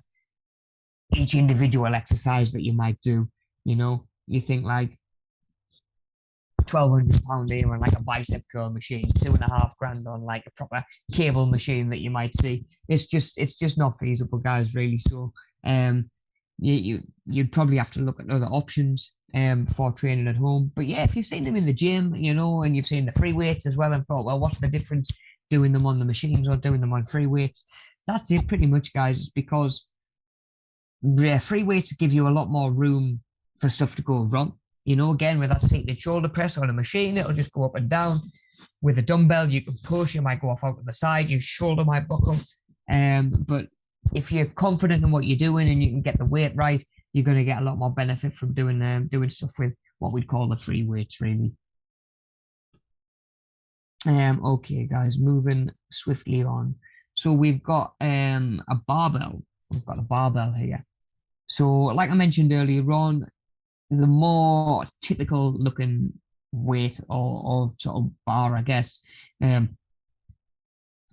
each individual exercise that you might do. You know, you think like £1,200 here on like a bicep curl machine, 2.5 grand on like a proper cable machine that you might see. It's just not feasible, guys, really. So you'd probably have to look at other options for training at home. But yeah, if you've seen them in the gym, you know, and you've seen the free weights as well and thought, well, what's the difference doing them on the machines or doing them on free weights? That's it pretty much, guys. It's because free weights give you a lot more room for stuff to go wrong. You know, again, with that seated shoulder press on a machine, it'll just go up and down. With a dumbbell, you can push, you might go off out to the side, your shoulder might buckle. But if you're confident in what you're doing and you can get the weight right, you're going to get a lot more benefit from doing stuff with what we'd call the free weights, really. Okay, guys, moving swiftly on. So we've got a barbell. We've got a barbell here. So, like I mentioned earlier on, the more typical looking weight or sort of bar, I guess. And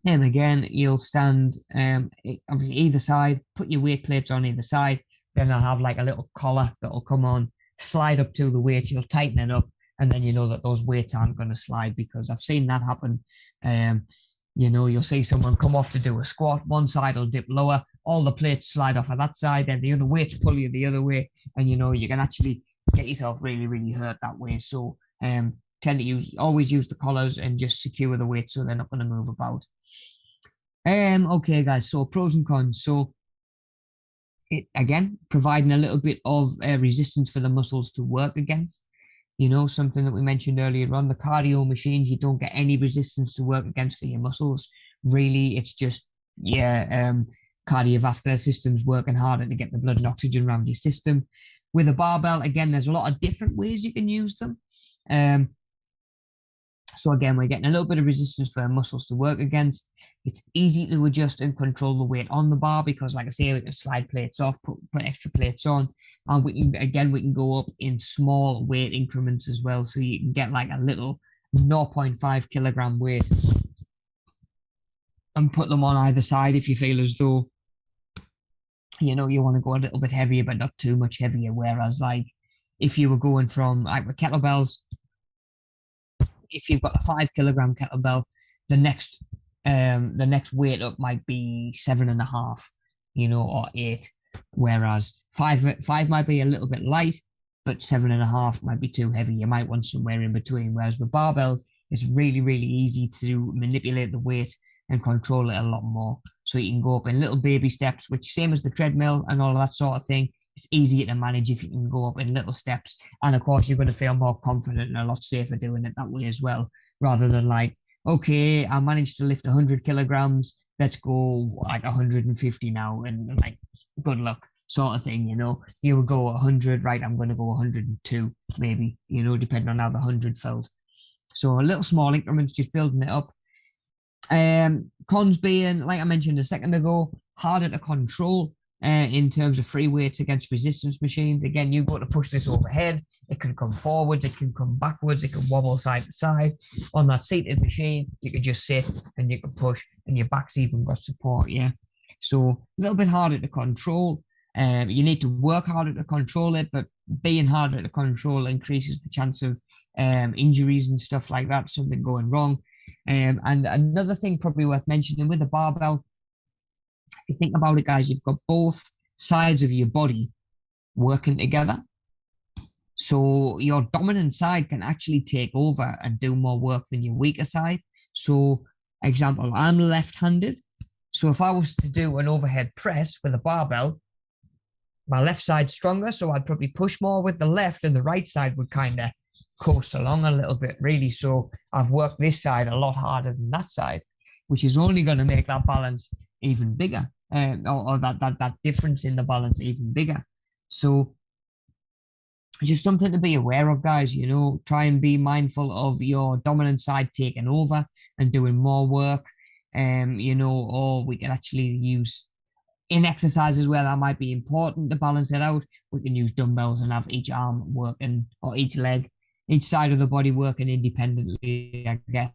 again, you'll stand obviously either side, put your weight plates on either side, then they'll have like a little collar that'll come on, slide up to the weights, you'll tighten it up, and then you know that those weights aren't going to slide, because I've seen that happen. You know, you'll see someone come off to do a squat, one side will dip lower, all the plates slide off of that side, and the other weights pull you the other way, and you know, you can actually get yourself really, really hurt that way. So tend to always use the collars and just secure the weight so they're not going to move about. Okay, guys, so pros and cons. So it, again, providing a little bit of resistance for the muscles to work against. You know, something that we mentioned earlier on, the cardio machines, you don't get any resistance to work against for your muscles. Really, it's just, cardiovascular systems working harder to get the blood and oxygen around your system. With a barbell, again, there's a lot of different ways you can use them. So again, we're getting a little bit of resistance for our muscles to work against. It's easy to adjust and control the weight on the bar because, like I say, we can slide plates off, put extra plates on, and we can go up in small weight increments as well. So you can get like a little 0.5 kilogram weight and put them on either side if you feel as though, you know, you want to go a little bit heavier, but not too much heavier. Whereas, like, if you were going from, like, with kettlebells, if you've got a 5 kilogram kettlebell, the next weight up might be 7.5, you know, or 8. Whereas five might be a little bit light, but 7.5 might be too heavy. You might want somewhere in between. Whereas with barbells, it's really, really easy to manipulate the weight and control it a lot more. So you can go up in little baby steps, which same as the treadmill and all of that sort of thing. It's easier to manage if you can go up in little steps. And of course, you're going to feel more confident and a lot safer doing it that way as well, rather than like, okay, I managed to lift 100 kilograms. Let's go like 150 now, and like, good luck, sort of thing, you know. You would go 100, right? I'm going to go 102, maybe, you know, depending on how the 100 felt. So a little small increments, just building it up. Cons being, like I mentioned a second ago, harder to control in terms of free weights against resistance machines. Again, you go to push this overhead, it can come forwards, it can come backwards, it can wobble side to side. On that seated machine, you can just sit and you can push, and your back's even got support, yeah. So a little bit harder to control. You need to work harder to control it, but being harder to control increases the chance of injuries and stuff like that, something going wrong. And another thing probably worth mentioning with a barbell, if you think about it, guys, you've got both sides of your body working together. So your dominant side can actually take over and do more work than your weaker side. So, example, I'm left-handed. So if I was to do an overhead press with a barbell, my left side's stronger, so I'd probably push more with the left, and the right side would kind of coast along a little bit, really. So I've worked this side a lot harder than that side, which is only going to make that balance even bigger, or that difference in the balance even bigger. So just something to be aware of, guys. You know, try and be mindful of your dominant side taking over and doing more work. You know, or we can actually use in exercises where that might be important to balance it out. We can use dumbbells and have each arm working, or each leg each side of the body working independently, I guess.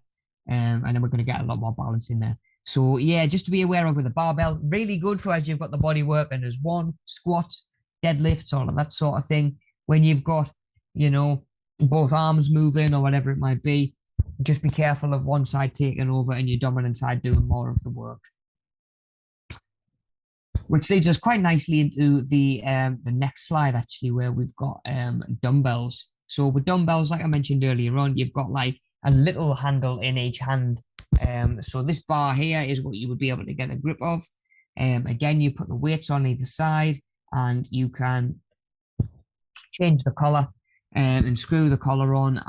And then we're going to get a lot more balance in there. So yeah, just to be aware of with the barbell, really good for as you've got the body working as one, squats, deadlifts, all of that sort of thing. When you've got, you know, both arms moving or whatever it might be, just be careful of one side taking over and your dominant side doing more of the work. Which leads us quite nicely into the next slide, actually, where we've got dumbbells. So with dumbbells, like I mentioned earlier on, you've got like a little handle in each hand. So this bar here is what you would be able to get a grip of. Again, you put the weights on either side, and you can change the collar and screw the collar on,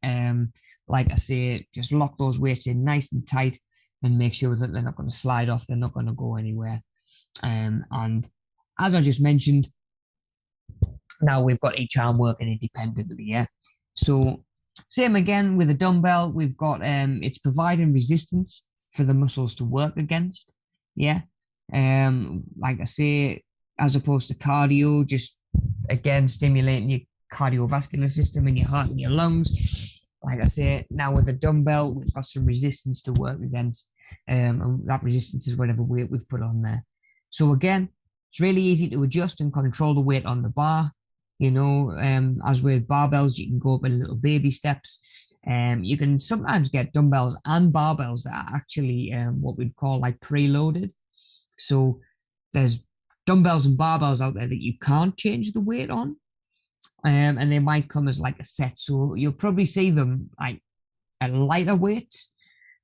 and like I say, just lock those weights in nice and tight and make sure that they're not going to slide off, they're not going to go anywhere. And as I just mentioned, now we've got each arm working independently, yeah. So same again with a dumbbell, we've got it's providing resistance for the muscles to work against, yeah. Like I say, as opposed to cardio, just again stimulating your cardiovascular system in your heart and your lungs. Like I say, now with a dumbbell, we've got some resistance to work against, and that resistance is whatever weight we've put on there. So again, it's really easy to adjust and control the weight on the bar. You know, as with barbells, you can go up in little baby steps. You can sometimes get dumbbells and barbells that are actually what we'd call like preloaded. So there's dumbbells and barbells out there that you can't change the weight on. And they might come as like a set. So you'll probably see them like at lighter weights.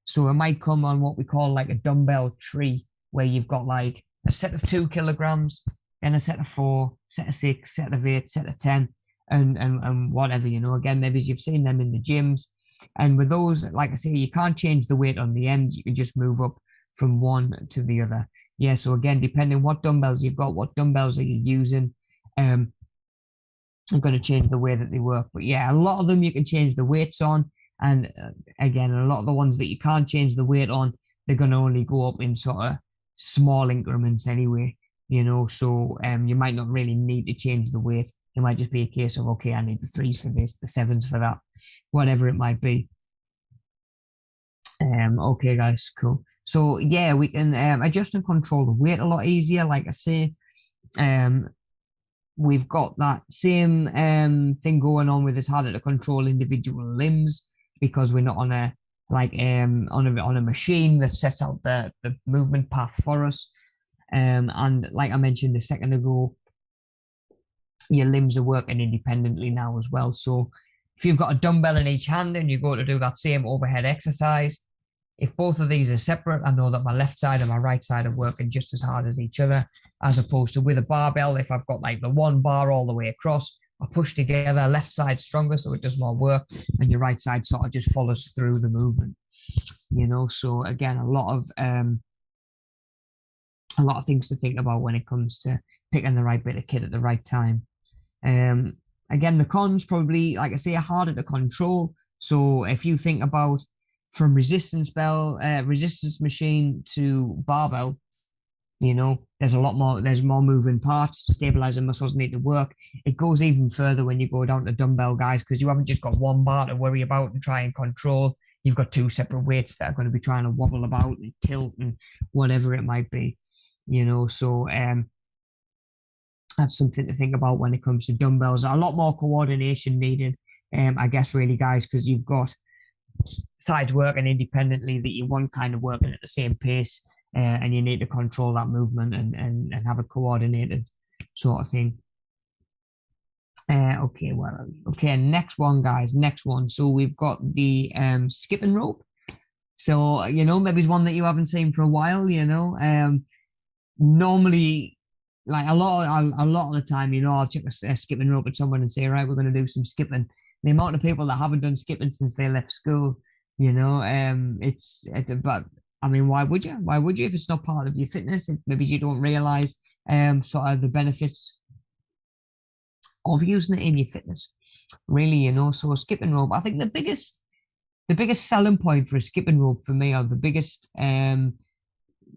So it might come on what we call like a dumbbell tree, where you've got like a set of 2 kilograms, then a set of 4, set of 6, set of 8, set of 10, and whatever, you know. Again, maybe you've seen them in the gyms. And with those, like I say, you can't change the weight on the end. You can just move up from one to the other. Yeah, so again, depending what dumbbells you've got, what dumbbells are you using, I'm going to change the way that they work. But yeah, a lot of them you can change the weights on. And again, a lot of the ones that you can't change the weight on, they're going to only go up in sort of small increments anyway, you know. So you might not really need to change the weight. It might just be a case of, okay, I need the 3s for this, the 7s for that, whatever it might be. Okay, guys, cool. So yeah, we can adjust and control the weight a lot easier. Like I say, we've got that same thing going on with it's harder to control individual limbs because we're not on a on a machine that sets out the movement path for us. And like I mentioned a second ago, your limbs are working independently now as well. So if you've got a dumbbell in each hand and you go to do that same overhead exercise, if both of these are separate, I know that my left side and my right side are working just as hard as each other, as opposed to with a barbell, if I've got like the one bar all the way across, I push together, left side stronger, so it does more work, and your right side sort of just follows through the movement, you know. So again, a lot of things to think about when it comes to picking the right bit of kit at the right time. Again, the cons probably, like I say, are harder to control. So if you think about from resistance machine to barbell, you know, there's more moving parts. Stabilizing muscles need to work. It goes even further when you go down to dumbbell, guys, because you haven't just got one bar to worry about and try and control. You've got 2 separate weights that are going to be trying to wobble about and tilt and whatever it might be, you know. So that's something to think about when it comes to dumbbells. A lot more coordination needed, I guess, really, guys, because you've got sides working independently that you want kind of working at the same pace, and you need to control that movement and have a coordinated sort of thing. Okay, where are we? Okay, next one, guys. Next one. So we've got the skipping rope. So, you know, maybe it's one that you haven't seen for a while, you know. Normally, like a lot of the time, you know, I'll check a skipping rope at someone and say, right, we're going to do some skipping. The amount of people that haven't done skipping since they left school, you know, but I mean, why would you? Why would you if it's not part of your fitness? Maybe you don't realize sort of the benefits of using it in your fitness, really, you know. So a skipping rope, I think the biggest selling point for a skipping rope for me, or the biggest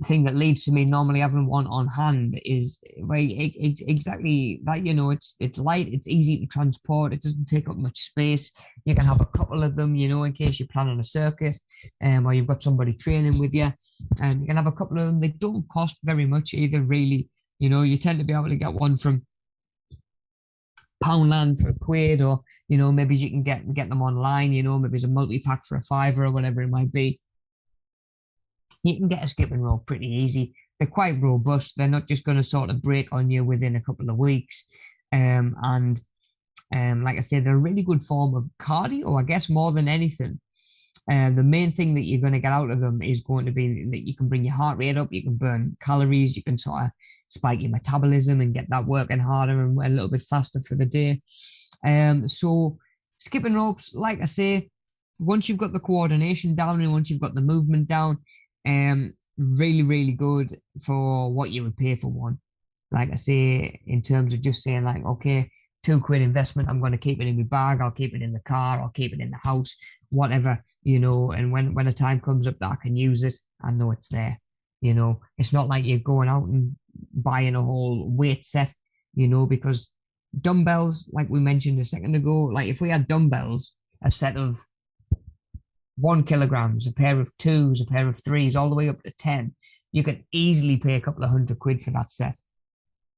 thing that leads to me normally having one on hand is exactly that. It's light, it's easy to transport, it doesn't take up much space. You can have a couple of them, in case you plan on a circuit, or you've got somebody training with you, and you can have a couple of them. They don't cost very much either, really. You tend to be able to get one from Poundland for £1, or maybe you can get them online. Maybe it's a multi-pack for £5 or whatever it might be. You can get a skipping rope pretty easy. They're quite robust. They're not just going to sort of break on you within a couple of weeks. And like I said, they're a really good form of cardio, I guess, more than anything. The main thing that you're going to get out of them is going to be that you can bring your heart rate up, you can burn calories, you can sort of spike your metabolism and get that working harder and a little bit faster for the day. So skipping ropes, like I say, once you've got the coordination down and once you've got the movement down, really, really good for what you would pay for one. Like I say, in terms of just saying like, okay, £2 investment, I'm going to keep it in my bag, I'll keep it in the car, I'll keep it in the house, whatever, and when a time comes up that I can use it, I know it's there. It's not like you're going out and buying a whole weight set, because dumbbells, like we mentioned a second ago, like if we had dumbbells, a set of 1 kilograms, a pair of 2s, a pair of 3s, all the way up to 10, you could easily pay a couple of £100 for that set.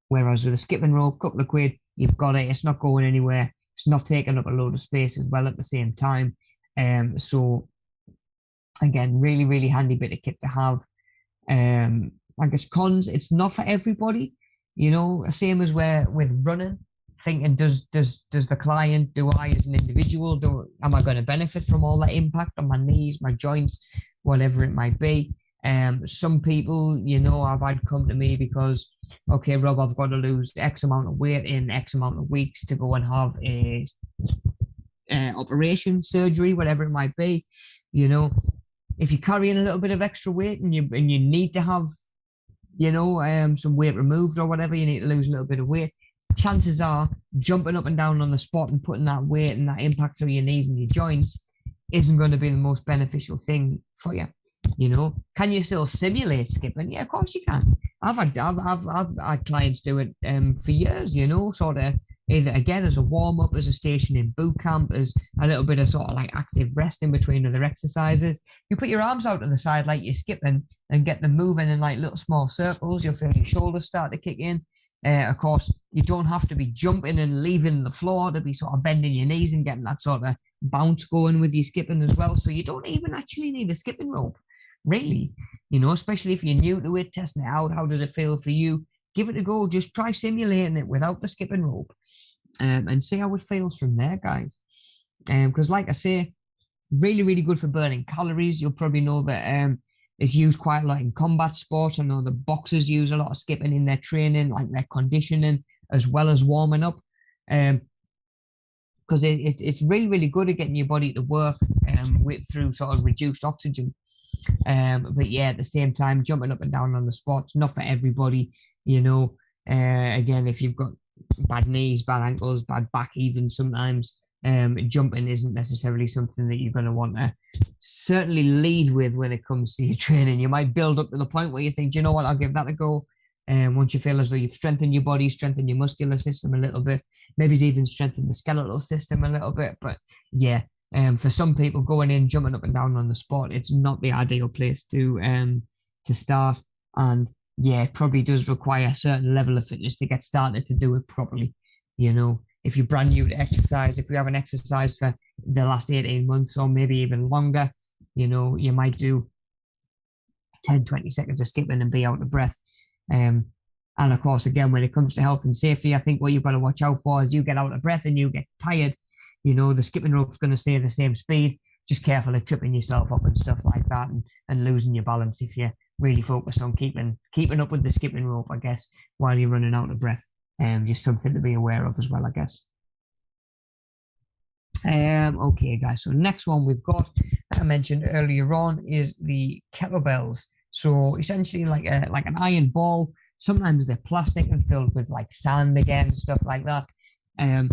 Whereas with a skipping rope, couple of quid, you've got it. It's not going anywhere. It's not taking up a load of space as well at the same time. So again, really, really handy bit of kit to have. I guess cons, it's not for everybody. Same as with running. Thinking, does the client, do I as an individual, am I going to benefit from all that impact on my knees, my joints, whatever it might be? Some people, I've had come to me because, okay, Rob, I've got to lose X amount of weight in X amount of weeks to go and have a operation, surgery, whatever it might be. If you're carrying a little bit of extra weight and you need to have, some weight removed or whatever, you need to lose a little bit of weight. Chances are jumping up and down on the spot and putting that weight and that impact through your knees and your joints isn't going to be the most beneficial thing for you. Can you still simulate skipping? Yeah, of course you can. I've had clients do it for years, sort of either again as a warm-up, as a station in boot camp, as a little bit of sort of like active rest in between other exercises. You put your arms out to the side like you're skipping and get them moving in like little small circles. You'll feel your shoulders start to kick in. Of course, you don't have to be jumping and leaving the floor to be sort of bending your knees and getting that sort of bounce going with your skipping as well. So you don't even actually need a skipping rope, really, especially if you're new to it, testing it out. How does it feel for you? Give it a go. Just try simulating it without the skipping rope and see how it feels from there, guys. Because like I say, really, really good for burning calories. You'll probably know that it's used quite a lot in combat sports. I know the boxers use a lot of skipping in their training, like their conditioning, as well as warming up. Because it's really, really good at getting your body to work through sort of reduced oxygen. But yeah, at the same time, jumping up and down on the spots, not for everybody. Again, if you've got bad knees, bad ankles, bad back, even sometimes, jumping isn't necessarily something that you're going to want to certainly lead with when it comes to your training. You might build up to the point where you think, you know what, I'll give that a go. Once you feel as though you've strengthened your body, strengthened your muscular system a little bit, maybe even strengthened the skeletal system a little bit. But yeah, for some people, going in, jumping up and down on the spot, it's not the ideal place to start. And yeah, it probably does require a certain level of fitness to get started to do it properly. If you're brand new to exercise, if you haven't exercised for the last 18 months or maybe even longer, you might do 10, 20 seconds of skipping and be out of breath. And of course, again, when it comes to health and safety, I think what you've got to watch out for is you get out of breath and you get tired. The skipping rope's going to stay the same speed. Just careful of tripping yourself up and stuff like that and losing your balance if you're really focused on keeping up with the skipping rope, I guess, while you're running out of breath. Just something to be aware of as well, I guess. Okay, guys. So next one we've got, I mentioned earlier on, is the kettlebells. So essentially like an iron ball. Sometimes they're plastic and filled with like sand again, stuff like that. And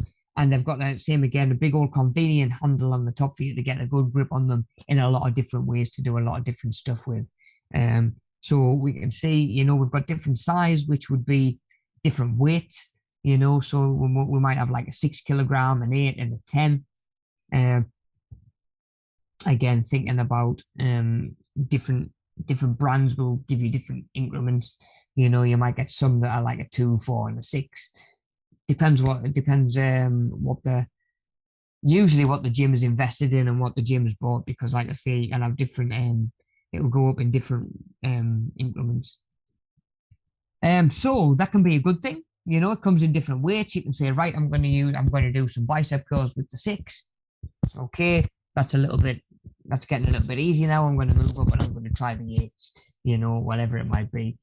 they've got that same again, a big old convenient handle on the top for you to get a good grip on them in a lot of different ways to do a lot of different stuff with. So we can see, you know, we've got different size, which would be different weights, you know, so we might have like a 6 kilogram, an 8 and a 10. Again, thinking about different brands will give you different increments. You know, you might get some that are like a 2, 4 and a 6. Depends what usually what the gym is invested in and what the gym has bought, because like I say, you can have different it'll go up in different increments. So that can be a good thing. You know, it comes in different weights. You can say, right, I'm going to do some bicep curls with the 6. Okay, that's getting a little bit easier now. I'm going to move up and I'm going to try the 8s, you know, whatever it might be.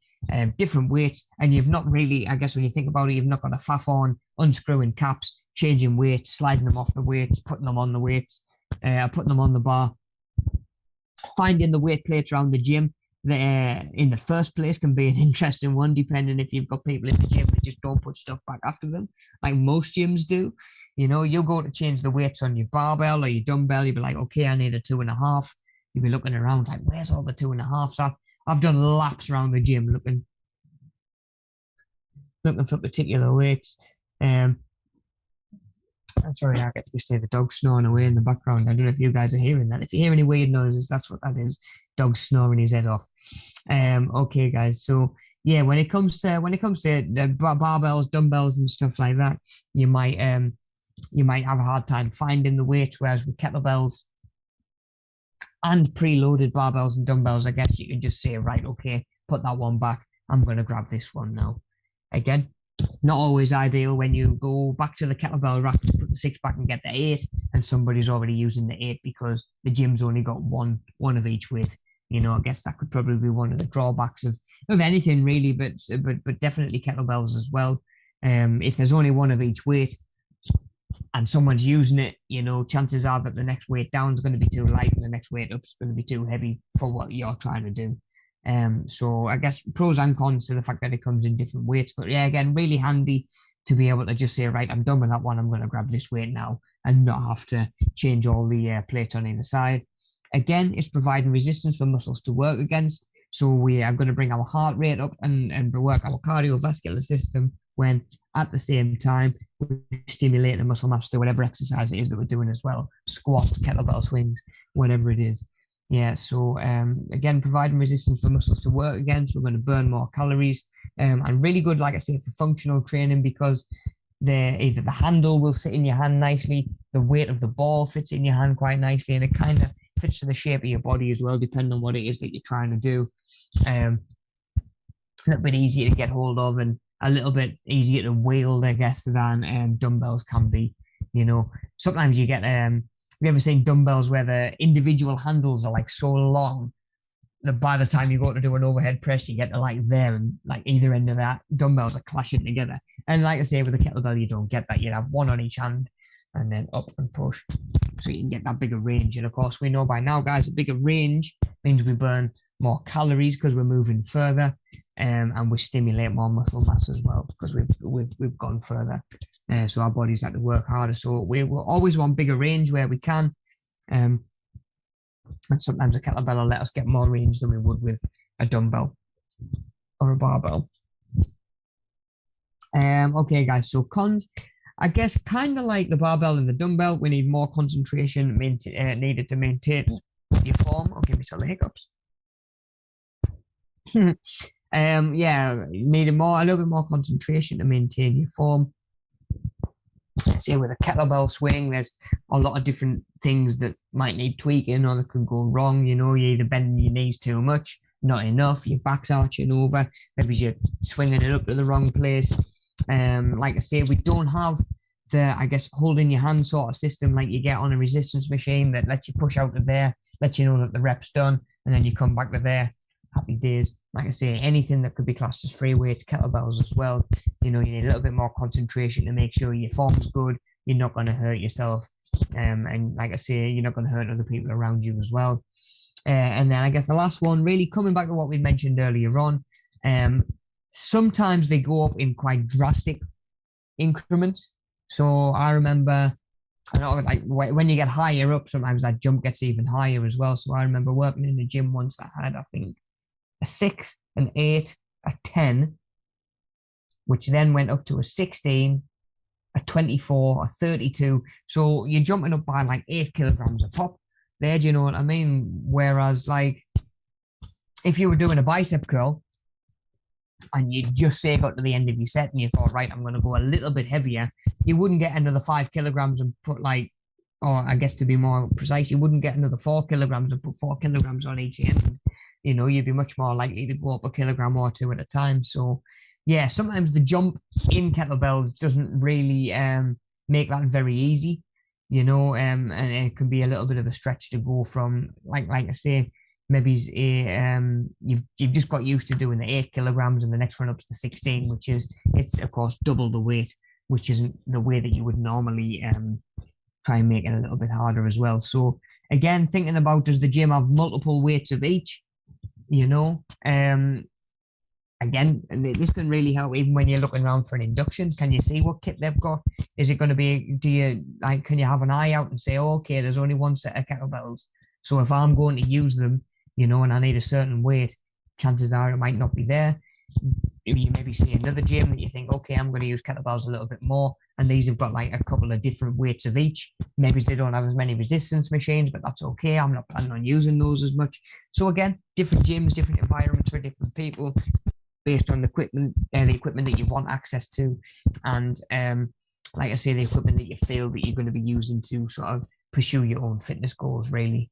Different weights, and you've not really, I guess when you think about it, you've not got to faff on unscrewing caps, changing weights, sliding them off the weights, putting them on the weights, putting them on the bar. Finding the weight plates around the gym in the first place can be an interesting one, depending if you've got people in the gym that just don't put stuff back after them, like most gyms do. You know, you'll go to change the weights on your barbell or your dumbbell. You'll be like, okay, I need a 2.5. You'll be looking around like, where's all the 2.5s at? I've done laps around the gym looking for particular weights. Sorry, I get to hear the dog snoring away in the background. I don't know if you guys are hearing that. If you hear any weird noises, that's what that is. Dog snoring his head off. Okay, guys. So yeah, when it comes to the barbells, dumbbells, and stuff like that, you might have a hard time finding the weights. Whereas with kettlebells and preloaded barbells and dumbbells, I guess you can just say, right, okay, put that one back. I'm going to grab this one now. Again, not always ideal when you go back to the kettlebell rack to put the 6 back and get the 8, and somebody's already using the 8 because the gym's only got one of each weight. You know, I guess that could probably be one of the drawbacks of anything really, but definitely kettlebells as well. If there's only one of each weight and someone's using it, you know, chances are that the next weight down is going to be too light and the next weight up is going to be too heavy for what you're trying to do. So I guess pros and cons to the fact that it comes in different weights, but yeah, again, really handy to be able to just say, right, I'm done with that one, I'm going to grab this weight now, and not have to change all the plates on either side. Again, it's providing resistance for muscles to work against, so we are going to bring our heart rate up and work our cardiovascular system, when at the same time we're stimulating the muscle mass to whatever exercise it is that we're doing as well, squats, kettlebell swings, whatever it is. Yeah, so again, providing resistance for muscles to work against, we're going to burn more calories, and really good, like I said, for functional training, because either the handle will sit in your hand nicely, the weight of the ball fits in your hand quite nicely, and it kind of fits to the shape of your body as well, depending on what it is that you're trying to do. A little bit easier to get hold of and a little bit easier to wield, I guess, than dumbbells can be. You know, sometimes you get have you ever seen dumbbells where the individual handles are like so long that by the time you go to do an overhead press, you get to like there, and like either end of that dumbbells are clashing together. And like I say, with a kettlebell, you don't get that. You'd have one on each hand and then up and push, so you can get that bigger range. And of course, we know by now, guys, a bigger range means we burn more calories because we're moving further, and we stimulate more muscle mass as well because we've gone further. So our bodies have to work harder. So we will always want bigger range where we can. And sometimes a kettlebell will let us get more range than we would with a dumbbell or a barbell. Okay, guys, so cons. I guess kind of like the barbell and the dumbbell, we need more concentration needed to maintain your form. I'll give me some hiccups. Yeah, needed a little bit more concentration to maintain your form. Say with a kettlebell swing, there's a lot of different things that might need tweaking or that could go wrong. You know, you're either bending your knees too much, not enough, your back's arching over, maybe you're swinging it up to the wrong place. Like I say, we don't have the, I guess, holding your hand sort of system like you get on a resistance machine that lets you push out to there, lets you know that the rep's done, and then you come back to there. Happy days. Like I say, anything that could be classed as free weights, kettlebells as well. You know, you need a little bit more concentration to make sure your form's good. You're not going to hurt yourself. And like I say, you're not going to hurt other people around you as well. And then I guess the last one, really coming back to what we mentioned earlier on, sometimes they go up in quite drastic increments. So I remember, I know, like when you get higher up, sometimes that jump gets even higher as well. So I remember working in the gym once that had, I think, a 6, an 8, a 10, which then went up to a 16, a 24, a 32. So you're jumping up by like 8 kilograms a pop there, do you know what I mean? Whereas like if you were doing a bicep curl and you just say got to the end of your set and you thought, right, I'm going to go a little bit heavier, you wouldn't get another 5 kilograms and put like, or I guess to be more precise, you wouldn't get another 4 kilograms and put 4 kilograms on each end. You know, you'd be much more likely to go up a kilogram or two at a time. So yeah, sometimes the jump in kettlebells doesn't really make that very easy, you know, and it can be a little bit of a stretch to go from, like I say, maybe you've just got used to doing the 8 kilograms and the next one up to the 16, which is, it's of course double the weight, which isn't the way that you would normally try and make it a little bit harder as well. So again, thinking about, does the gym have multiple weights of each? You know, again, this can really help even when you're looking around for an induction. Can you see what kit they've got? Is it going to be, do you like, can you have an eye out and say, oh, okay, there's only one set of kettlebells, so if I'm going to use them, you know, and I need a certain weight, chances are it might not be there. You maybe see another gym that you think, okay, I'm going to use kettlebells a little bit more, and these have got like a couple of different weights of each. Maybe they don't have as many resistance machines, but that's okay. I'm not planning on using those as much. So again, different gyms, different environments for different people, based on the equipment that you want access to, and like I say, the equipment that you feel that you're going to be using to sort of pursue your own fitness goals, really.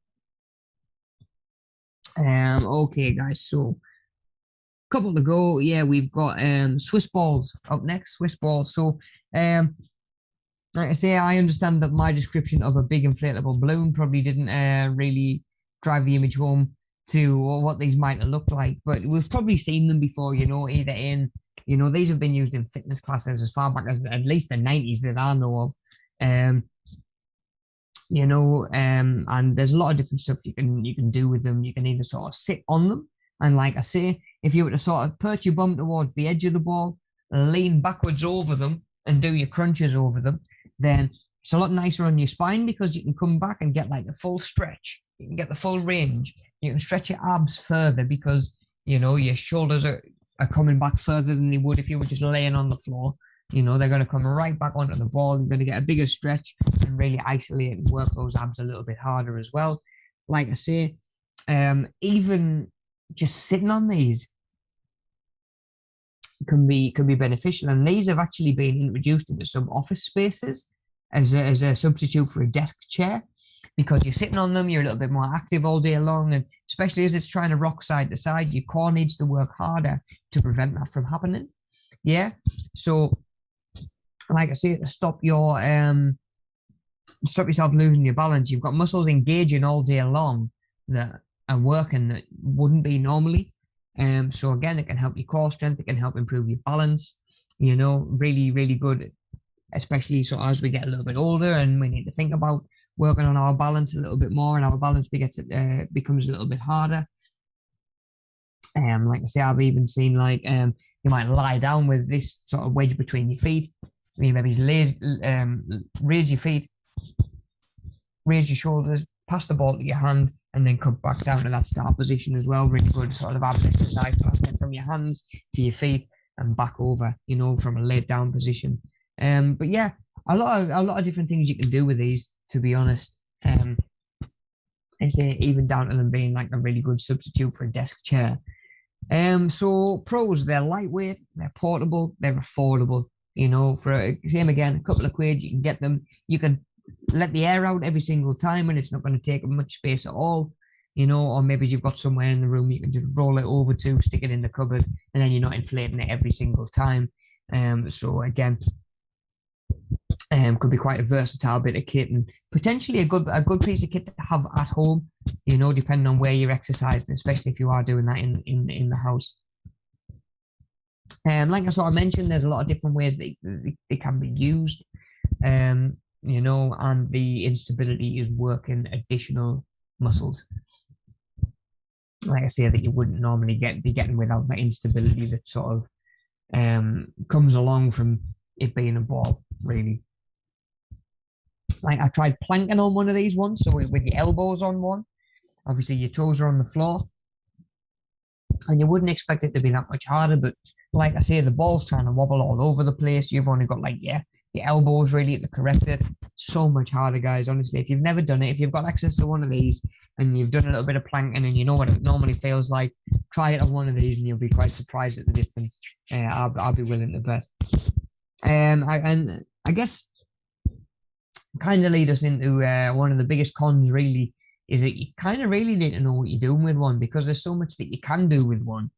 Okay, guys, so couple to go. Yeah, we've got Swiss balls up next. Swiss balls. So like I say, I understand that my description of a big inflatable balloon probably didn't really drive the image home to what these might have looked like, but we've probably seen them before, you know, either in, you know, these have been used in fitness classes as far back as at least the 90s that I know of. You know, and there's a lot of different stuff you can do with them. You can either sort of sit on them, and like I say, if you were to sort of perch your bum towards the edge of the ball, lean backwards over them and do your crunches over them, then it's a lot nicer on your spine, because you can come back and get like the full stretch. You can get the full range. You can stretch your abs further because, you know, your shoulders are coming back further than they would if you were just laying on the floor. You know, they're going to come right back onto the ball. You're going to get a bigger stretch and really isolate and work those abs a little bit harder as well. Like I say, even just sitting on these can be beneficial. And these have actually been introduced into some office spaces as a substitute for a desk chair, because you're sitting on them, you're a little bit more active all day long, and especially as it's trying to rock side to side, your core needs to work harder to prevent that from happening. Yeah, so like I say, to stop yourself losing your balance, you've got muscles engaging all day long that are working that wouldn't be normally. So again, it can help your core strength, it can help improve your balance, you know, really, really good, especially so as we get a little bit older and we need to think about working on our balance a little bit more, and our balance becomes a little bit harder. Like I say, I've even seen like you might lie down with this sort of wedge between your feet. You maybe raise your feet, raise your shoulders, pass the ball to your hand, and then come back down to that start position as well. Really good sort of abs exercise, passing it from your hands to your feet and back over, you know, from a laid down position. But yeah, a lot of different things you can do with these, to be honest. It's even down to them being like a really good substitute for a desk chair. So pros, they're lightweight, they're portable, they're affordable. You know, for same again, a couple of quid, you can get them. You can let the air out every single time, and it's not going to take up much space at all. You know, or maybe you've got somewhere in the room you can just roll it over to, stick it in the cupboard, and then you're not inflating it every single time. So again, could be quite a versatile bit of kit, and potentially a good piece of kit to have at home, you know, depending on where you're exercising, especially if you are doing that in the house. Like I sort of mentioned, there's a lot of different ways that they can be used, you know, and the instability is working additional muscles, like I say, that you wouldn't normally be getting without that instability that sort of comes along from it being a ball, really. Like I tried planking on one of these ones, so with your elbows on one, obviously your toes are on the floor, and you wouldn't expect it to be that much harder. But like I say, the ball's trying to wobble all over the place. You've only got like, yeah, your elbows really to correct it. So much harder, guys. Honestly, if you've never done it, if you've got access to one of these and you've done a little bit of planking and you know what it normally feels like, try it on one of these and you'll be quite surprised at the difference. I'll be willing to bet. And I guess kind of lead us into one of the biggest cons really is that you kind of really need to know what you're doing with one, because there's so much that you can do with one.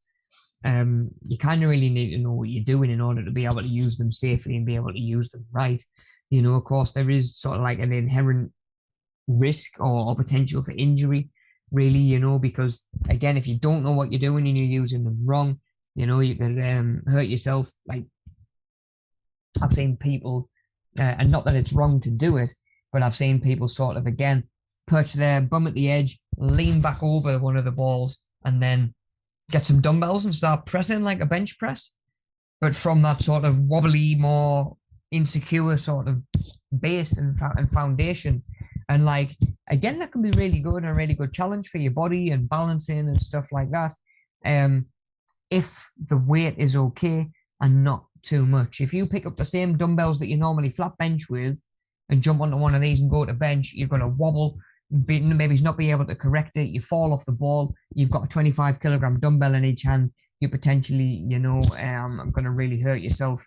You kind of really need to know what you're doing in order to be able to use them safely and be able to use them right. You know, of course, there is sort of like an inherent risk or potential for injury, really, you know, because again, if you don't know what you're doing and you're using them wrong, you know, you can hurt yourself. Like I've seen people, and not that it's wrong to do it, but I've seen people sort of, again, perch their bum at the edge, lean back over one of the balls, and then get some dumbbells and start pressing like a bench press. But from that sort of wobbly, more insecure sort of base and foundation. And like, again, that can be really good and a really good challenge for your body and balancing and stuff like that. If the weight is okay and not too much. If you pick up the same dumbbells that you normally flat bench with and jump onto one of these and go to bench, you're going to wobble, maybe not be able to correct it. You fall off the ball. You've got a 25 kilogram dumbbell in each hand. You potentially, you know, going to really hurt yourself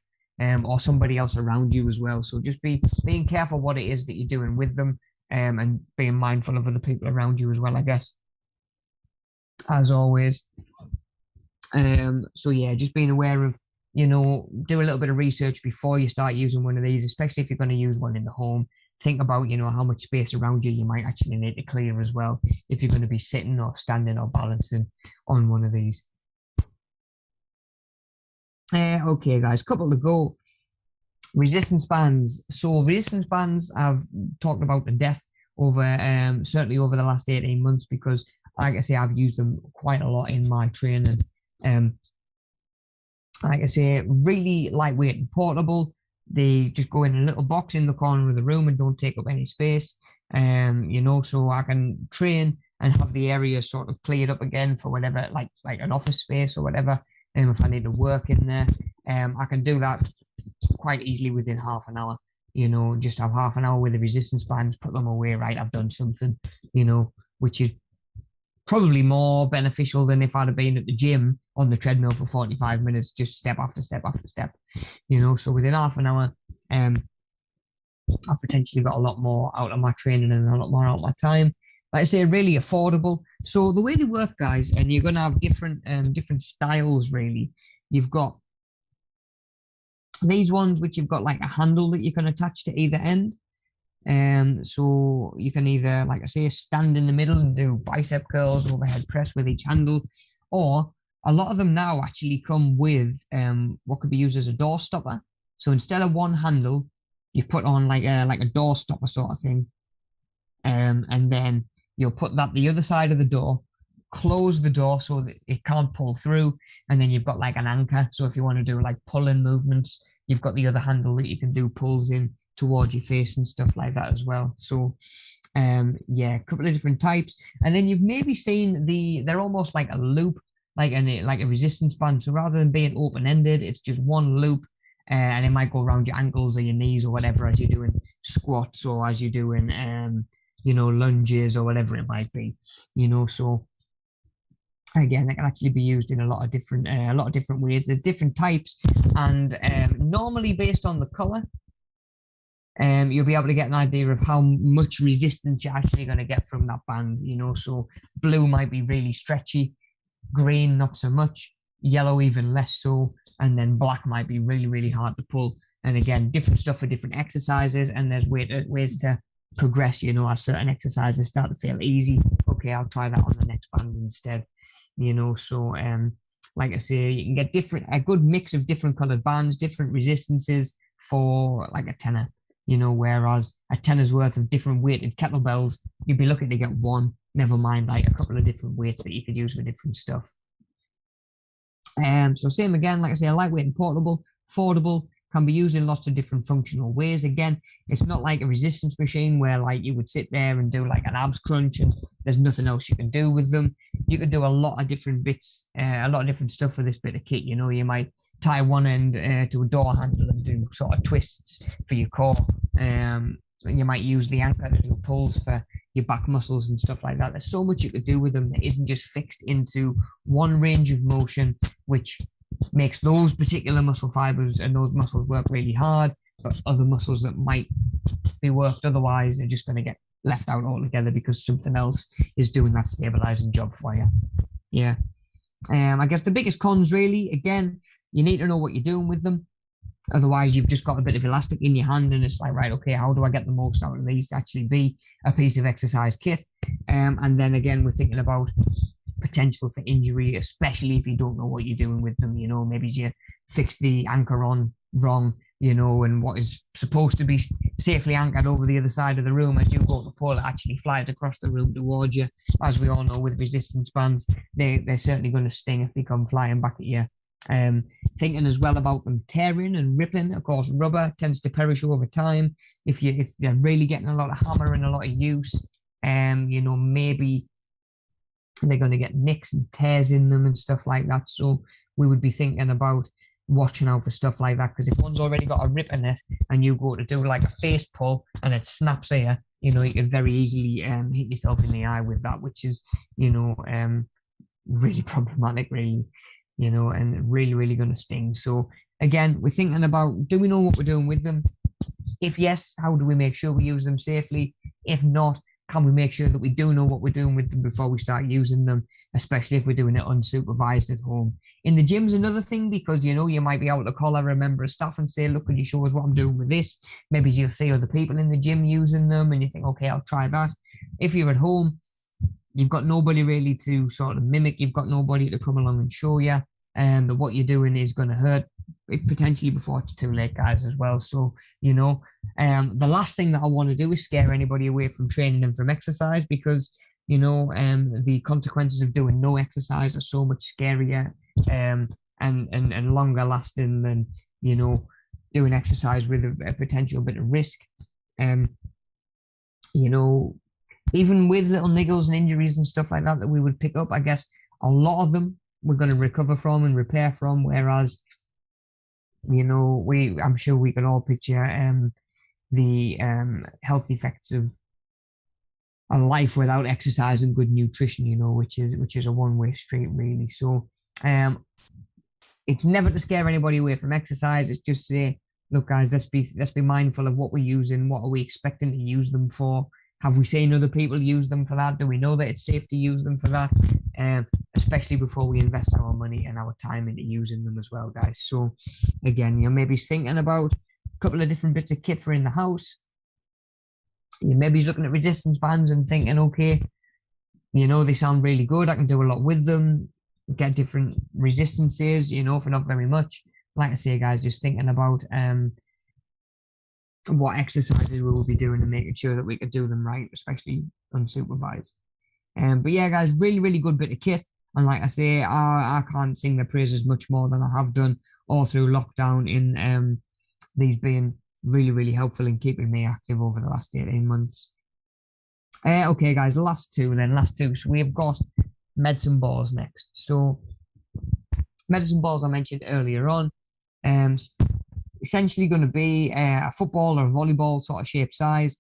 or somebody else around you as well. So just being careful what it is that you're doing with them and being mindful of other people around you as well, I guess, as always. So yeah, just being aware of, you know, do a little bit of research before you start using one of these, especially if you're going to use one in the home. Think about, you know, how much space around you might actually need to clear as well if you're going to be sitting or standing or balancing on one of these. Okay, guys, couple to go. Resistance bands. So resistance bands I've talked about to death over certainly over the last 18 months because, like I say, I've used them quite a lot in my training. Like I say, really lightweight and portable. They just go in a little box in the corner of the room and don't take up any space. You know, so I can train and have the area sort of cleared up again for whatever, like an office space or whatever. If I need to work in there, I can do that quite easily within half an hour. You know, just have half an hour with the resistance bands, put them away. Right, I've done something. You know, which is probably more beneficial than if I'd have been at the gym on the treadmill for 45 minutes, just step after step after step, you know. So within half an hour, I've potentially got a lot more out of my training and a lot more out of my time. Like I say, really affordable. So the way they work, guys, and you're going to have different styles, really. You've got these ones, which you've got like a handle that you can attach to either end. So you can either, like I say, stand in the middle and do bicep curls, overhead press with each handle, or a lot of them now actually come with what could be used as a door stopper. So instead of one handle, you put on like a door stopper sort of thing, and then you'll put that the other side of the door, close the door so that it can't pull through, and then you've got like an anchor. So if you want to do like pulling movements, you've got the other handle that you can do pulls in towards your face and stuff like that as well. So yeah, a couple of different types. And then you've maybe seen they're almost like a loop, like a resistance band. So rather than being open-ended, it's just one loop, and it might go around your ankles or your knees or whatever as you're doing squats or as you're doing you know, lunges or whatever it might be, you know. So again, it can actually be used in a lot of different ways. There's different types, and normally based on the color, you'll be able to get an idea of how much resistance you're actually going to get from that band, you know. So blue might be really stretchy, green not so much, yellow even less so, and then black might be really, really hard to pull. And again, different stuff for different exercises, and there's ways to progress, you know, as certain exercises start to feel easy. Okay, I'll try that on the next band instead, you know. So like I say, you can get a good mix of different colored bands, different resistances for like a tenner. You know, whereas a tenner's worth of different weighted kettlebells, you'd be looking to get one, never mind like a couple of different weights that you could use for different stuff. So same again, like I say, lightweight and portable, affordable, can be used in lots of different functional ways. Again, it's not like a resistance machine where like you would sit there and do like an abs crunch and there's nothing else you can do with them. You could do a lot of different bits, a lot of different stuff with this bit of kit. You know, you might tie one end to a door handle and do sort of twists for your core. You might use the anchor to do pulls for your back muscles and stuff like that. There's so much you could do with them that isn't just fixed into one range of motion, which makes those particular muscle fibers and those muscles work really hard, but other muscles that might be worked otherwise are just going to get left out altogether because something else is doing that stabilizing job for you. Yeah. I guess the biggest cons really, again, you need to know what you're doing with them. Otherwise, you've just got a bit of elastic in your hand and it's like, right, okay, how do I get the most out of these to actually be a piece of exercise kit? And then again, we're thinking about potential for injury, especially if you don't know what you're doing with them. You know, maybe you fix the anchor on wrong, you know, and what is supposed to be safely anchored over the other side of the room as you go to pull, it actually flies across the room towards you. As we all know, with resistance bands, they're certainly going to sting if they come flying back at you. Thinking as well about them tearing and ripping. Of course, rubber tends to perish over time. If they're really getting a lot of hammer and a lot of use, you know, maybe they're going to get nicks and tears in them and stuff like that. So we would be thinking about watching out for stuff like that, because if one's already got a rip in it and you go to do like a face pull and it snaps here, you know, you can very easily hit yourself in the eye with that, which is, you know, really problematic, really, you know, and really, really going to sting. So again, we're thinking about, do we know what we're doing with them? If yes, how do we make sure we use them safely? If not, can we make sure that we do know what we're doing with them before we start using them, especially if we're doing it unsupervised at home? In the gym's another thing, because, you know, you might be able to call a member of staff and say, look, can you show us what I'm doing with this? Maybe you'll see other people in the gym using them and you think, okay, I'll try that. If you're at home, you've got nobody really to sort of mimic. You've got nobody to come along and show you. And what you're doing is going to hurt potentially before it's too late, guys, as well. So, you know, the last thing that I want to do is scare anybody away from training and from exercise, because, you know, the consequences of doing no exercise are so much scarier and longer lasting than, you know, doing exercise with a potential bit of risk. You know, even with little niggles and injuries and stuff like that we would pick up, I guess a lot of them we're going to recover from and repair from, whereas, you know, I'm sure we can all picture the health effects of a life without exercise and good nutrition, you know, which is a one-way street, really. So it's never to scare anybody away from exercise. It's just say, look, guys, let's be mindful of what we're using. What are we expecting to use them for? Have we seen other people use them for that? Do we know that it's safe to use them for that? Especially before we invest our money and our time into using them as well, guys. So again, you're maybe thinking about a couple of different bits of kit for in the house. You maybe looking at resistance bands and thinking, okay, you know, they sound really good. I can do a lot with them, get different resistances, you know, for not very much. Like I say, guys, just thinking about what exercises we will be doing and making sure that we could do them right, especially unsupervised. But yeah, guys, really, really good bit of kit. And like I say, I can't sing the praises much more than I have done all through lockdown in these being really, really helpful in keeping me active over the last 18 months. Okay, guys, last two. So we've got medicine balls next. So medicine balls I mentioned earlier on, essentially going to be a football or a volleyball sort of shape size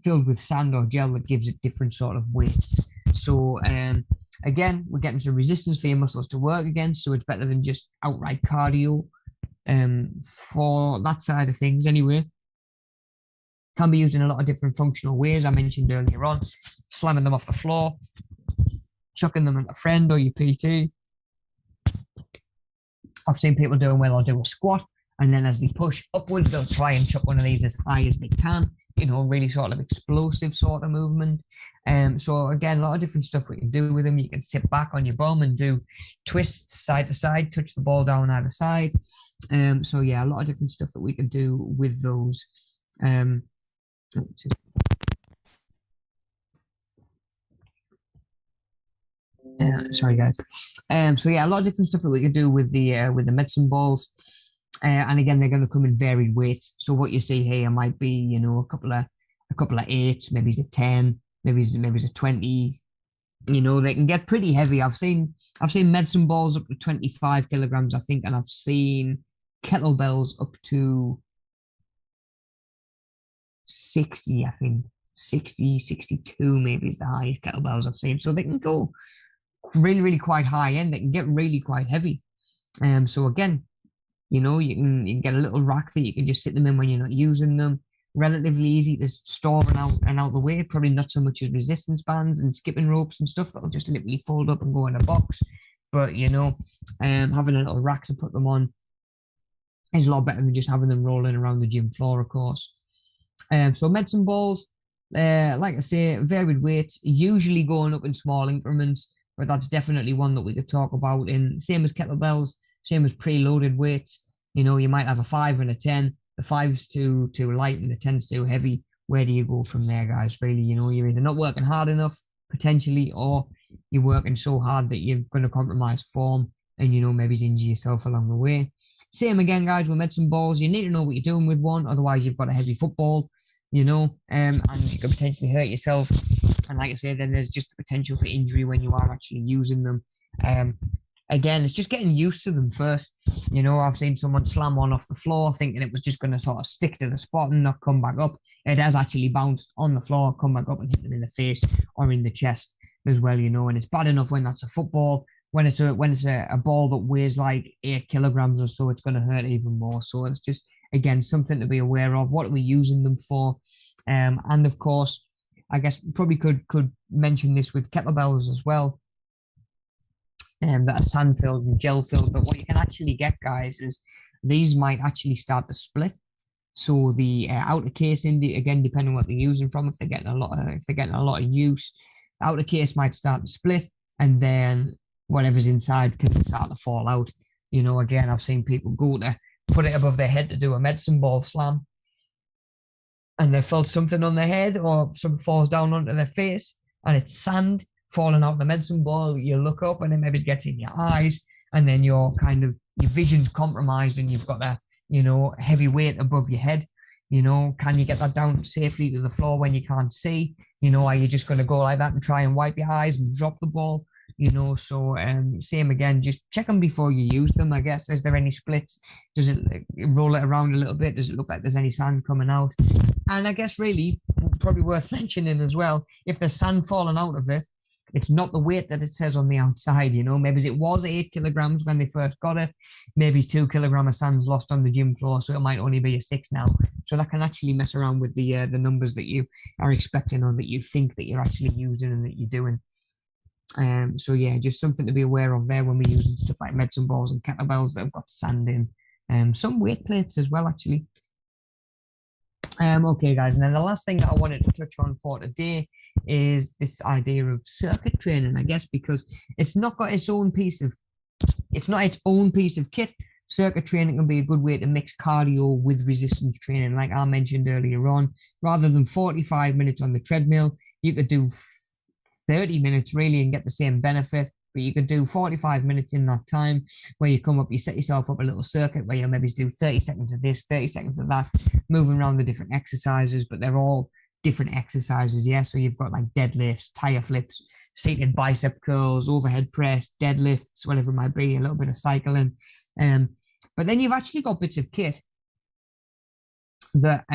filled with sand or gel that gives it different sort of weights. So again, we're getting some resistance for your muscles to work against, so it's better than just outright cardio for that side of things anyway. Can be used in a lot of different functional ways. I mentioned earlier on, slamming them off the floor, chucking them at a friend or your PT. I've seen people doing where they'll do a squat, and then as they push upwards, they'll try and chuck one of these as high as they can, you know, really sort of explosive sort of movement. So again, a lot of different stuff we can do with them. You can sit back on your bum and do twists side to side, touch the ball down either side. So yeah, a lot of different stuff that we can do with those. Sorry, guys. So yeah, a lot of different stuff that we can do with the medicine balls. And again, they're going to come in varied weights. So what you see here might be, you know, a couple of eights, maybe it's a 10, maybe it's a 20. You know, they can get pretty heavy. I've seen medicine balls up to 25 kilograms, I think, and I've seen kettlebells up to 60, I think. 60, 62 maybe is the highest kettlebells I've seen. So they can go really, really quite high end. They can get really quite heavy. So again, you know, you can get a little rack that you can just sit them in when you're not using them. Relatively easy to store and out the way. Probably not so much as resistance bands and skipping ropes and stuff that'll just literally fold up and go in a box. But you know, having a little rack to put them on is a lot better than just having them rolling around the gym floor, of course. So medicine balls, like I say, varied weights, usually going up in small increments, but that's definitely one that we could talk about. In same as kettlebells, same as preloaded weights. You know, you might have a 5 and a 10. The 5's too light and the 10's too heavy. Where do you go from there, guys? Really, you know, you're either not working hard enough potentially, or you're working so hard that you're going to compromise form and, you know, maybe injure yourself along the way. Same again, guys, with medicine balls. You need to know what you're doing with one, otherwise you've got a heavy football, you know, and you could potentially hurt yourself. And like I say, then there's just the potential for injury when you are actually using them. Again, it's just getting used to them first. You know, I've seen someone slam one off the floor thinking it was just going to sort of stick to the spot and not come back up. It has actually bounced on the floor, come back up and hit them in the face or in the chest as well, you know. And it's bad enough when that's a football. When it's a ball that weighs like 8 kilograms or so, it's going to hurt even more. So it's just, again, something to be aware of. What are we using them for? And of course, I guess probably could mention this with kettlebells as well. That are sand filled and gel filled, but what you can actually get, guys, is these might actually start to split. So the outer case, again, depending on what they're using from, if they're getting a lot of use, the outer case might start to split, and then whatever's inside can start to fall out. You know, again, I've seen people go to put it above their head to do a medicine ball slam, and they felt something on their head or something falls down onto their face, and it's sand falling out the medicine ball. You look up and then maybe it gets in your eyes, and then your vision's compromised and you've got a, you know, heavy weight above your head. You know, can you get that down safely to the floor when you can't see? You know, are you just going to go like that and try and wipe your eyes and drop the ball? You know, so same again, just check them before you use them, I guess. Is there any splits? Does it roll it around a little bit? Does it look like there's any sand coming out? And I guess really probably worth mentioning as well, if there's sand falling out of it, it's not the weight that it says on the outside, you know. Maybe it was 8 kilograms when they first got it. Maybe it's 2 kilograms of sand's lost on the gym floor, so it might only be a 6 now. So that can actually mess around with the numbers that you are expecting or that you think that you're actually using and that you're doing. So yeah, just something to be aware of there when we're using stuff like medicine balls and kettlebells that have got sand in. Some weight plates as well, actually. Okay, guys, and then the last thing that I wanted to touch on for today is this idea of circuit training, I guess, because it's not its own piece of kit. Circuit training can be a good way to mix cardio with resistance training, like I mentioned earlier on. Rather than 45 minutes on the treadmill, you could do 30 minutes really and get the same benefit. But you could do 45 minutes in that time where you come up, you set yourself up a little circuit where you'll maybe do 30 seconds of this, 30 seconds of that, moving around the different exercises, but they're all different exercises, yeah? So you've got like deadlifts, tire flips, seated bicep curls, overhead press, deadlifts, whatever it might be, a little bit of cycling. But then you've actually got bits of kit that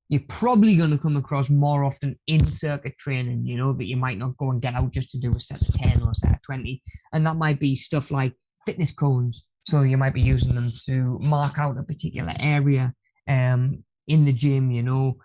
you're probably going to come across more often in circuit training, you know, that you might not go and get out just to do a set of 10 or a set of 20. And that might be stuff like fitness cones. So you might be using them to mark out a particular area in the gym, you know.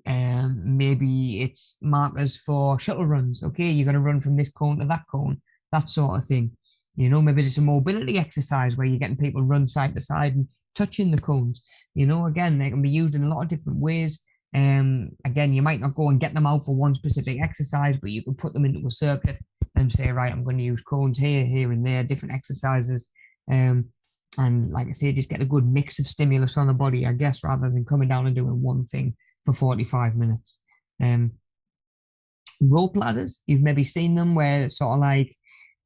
Maybe it's markers for shuttle runs. Okay, you're going to run from this cone to that cone, that sort of thing. You know, maybe it's a mobility exercise where you're getting people run side to side and touching the cones. You know, again, they can be used in a lot of different ways. Again, you might not go and get them out for one specific exercise, but you can put them into a circuit and say, right, I'm going to use cones here, here, and there, different exercises. And like I say, just get a good mix of stimulus on the body, I guess, rather than coming down and doing one thing for 45 minutes. Rope ladders, you've maybe seen them where it's sort of like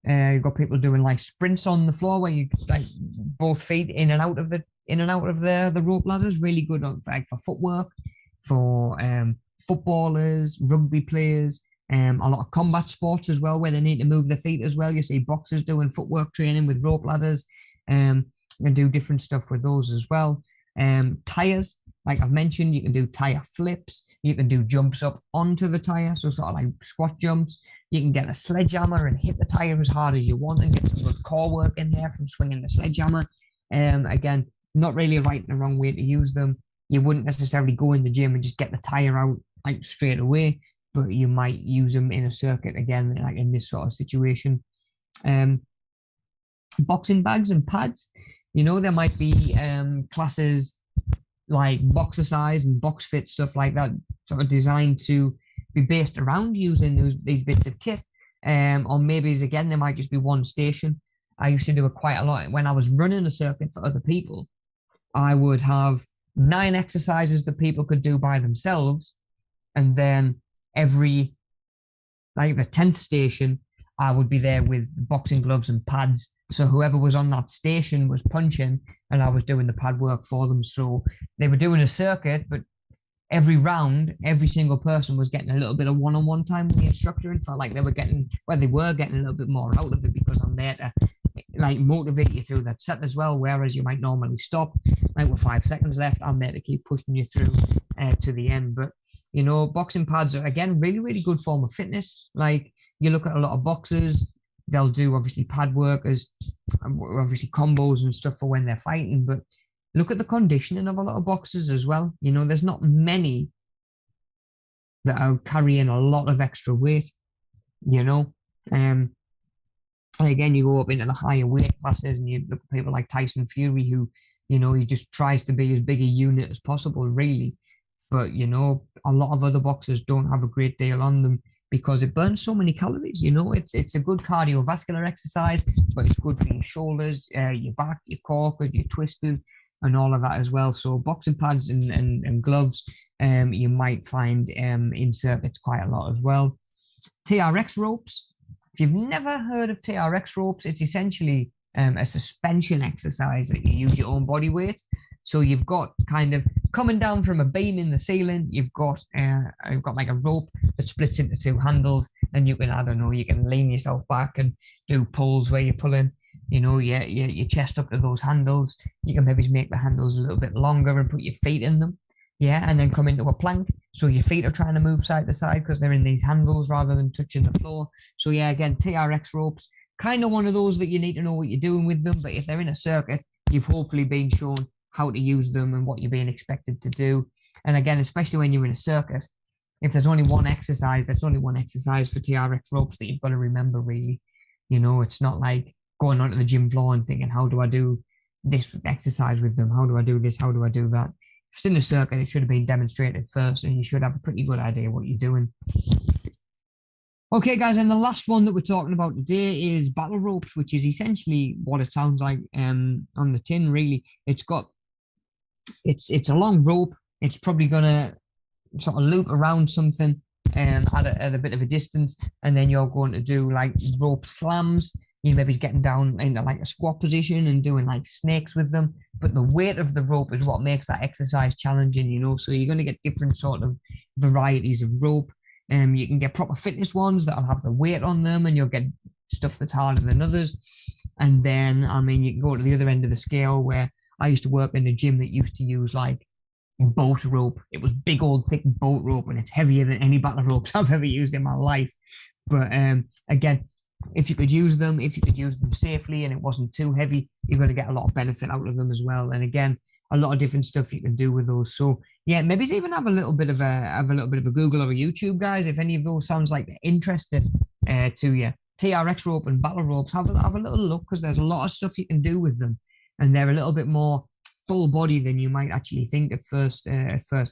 you've got people doing like sprints on the floor where you like both feet in and out of the in and out of the rope ladders. Really good on like for footwork, for footballers, rugby players, a lot of combat sports as well, where they need to move their feet as well. You see boxers doing footwork training with rope ladders, and do different stuff with those as well. Tires, like I've mentioned, you can do tire flips. You can do jumps up onto the tire, so sort of like squat jumps. You can get a sledgehammer and hit the tire as hard as you want and get some good core work in there from swinging the sledgehammer. Again, not really a right and a wrong way to use them. You wouldn't necessarily go in the gym and just get the tire out like straight away, but you might use them in a circuit again, like in this sort of situation. Boxing bags and pads, there might be classes like boxercise and box fit, stuff like that, sort of designed to be based around using these bits of kit. Or maybe again, there might just be one station. I used to do it quite a lot when I was running a circuit for other people. I would have 9 exercises that people could do by themselves, and then every, like the 10th station, I would be there with boxing gloves and pads. So whoever was on that station was punching and I was doing the pad work for them. So they were doing a circuit, but every round, every single person was getting a little bit of one-on-one time with the instructor, and felt like they were getting a little bit more out of it, because I'm there to like motivate you through that set as well. Whereas you might normally stop, like with 5 seconds left, I'm there to keep pushing you through to the end. But boxing pads are again really, really good form of fitness. Like you look at a lot of boxers, they'll do obviously pad work as obviously combos and stuff for when they're fighting, but look at the conditioning of a lot of boxers as well. There's not many that are carrying a lot of extra weight, and again, you go up into the higher weight classes and you look at people like Tyson Fury, who, he just tries to be as big a unit as possible, really. But, a lot of other boxers don't have a great deal on them because it burns so many calories. It's a good cardiovascular exercise, but it's good for your shoulders, your back, your core, because you twist it and all of that as well. So boxing pads and gloves, you might find in circuits quite a lot as well. TRX ropes. If you've never heard of TRX ropes, it's essentially a suspension exercise that you use your own body weight. So you've got kind of coming down from a beam in the ceiling, you've got like a rope that splits into 2 handles, and you can lean yourself back and do pulls where you're pulling, your chest up to those handles. You can maybe make the handles a little bit longer and put your feet in them. Yeah, and then come into a plank. So your feet are trying to move side to side because they're in these handles rather than touching the floor. So yeah, again, TRX ropes, kind of one of those that you need to know what you're doing with them. But if they're in a circuit, you've hopefully been shown how to use them and what you're being expected to do. And again, especially when you're in a circuit, if there's only one exercise, there's only one exercise for TRX ropes that you've got to remember, really. It's not like going onto the gym floor and thinking, how do I do this exercise with them? How do I do this? How do I do that? If it's in a circuit, it should have been demonstrated first, and you should have a pretty good idea what you're doing. Okay, guys, and the last one that we're talking about today is battle ropes, which is essentially what it sounds like on the tin, really. It's a long rope. It's probably going to sort of loop around something at a bit of a distance, and then you're going to do like rope slams. You maybe getting down into like a squat position and doing like snakes with them. But the weight of the rope is what makes that exercise challenging, so you're going to get different sort of varieties of rope. You can get proper fitness ones that'll have the weight on them, and you'll get stuff that's harder than others. And then, you can go to the other end of the scale, where I used to work in a gym that used to use like boat rope. It was big old thick boat rope, and it's heavier than any battle ropes I've ever used in my life. But again, if you could use them safely and it wasn't too heavy, you're going to get a lot of benefit out of them as well. And again, a lot of different stuff you can do with those. So yeah, maybe even have a little bit of a Google or a YouTube, guys. If any of those sounds like they're interesting to you, TRX rope and battle ropes, have a little look, because there's a lot of stuff you can do with them, and they're a little bit more full body than you might actually think at first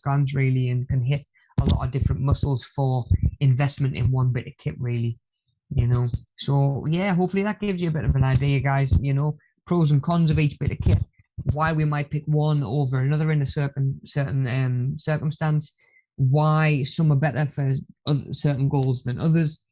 glance, really, and can hit a lot of different muscles for investment in one bit of kit, really. So yeah, hopefully that gives you a bit of an idea, guys. Pros and cons of each bit of kit, why we might pick one over another in a certain circumstance, why some are better for certain goals than others,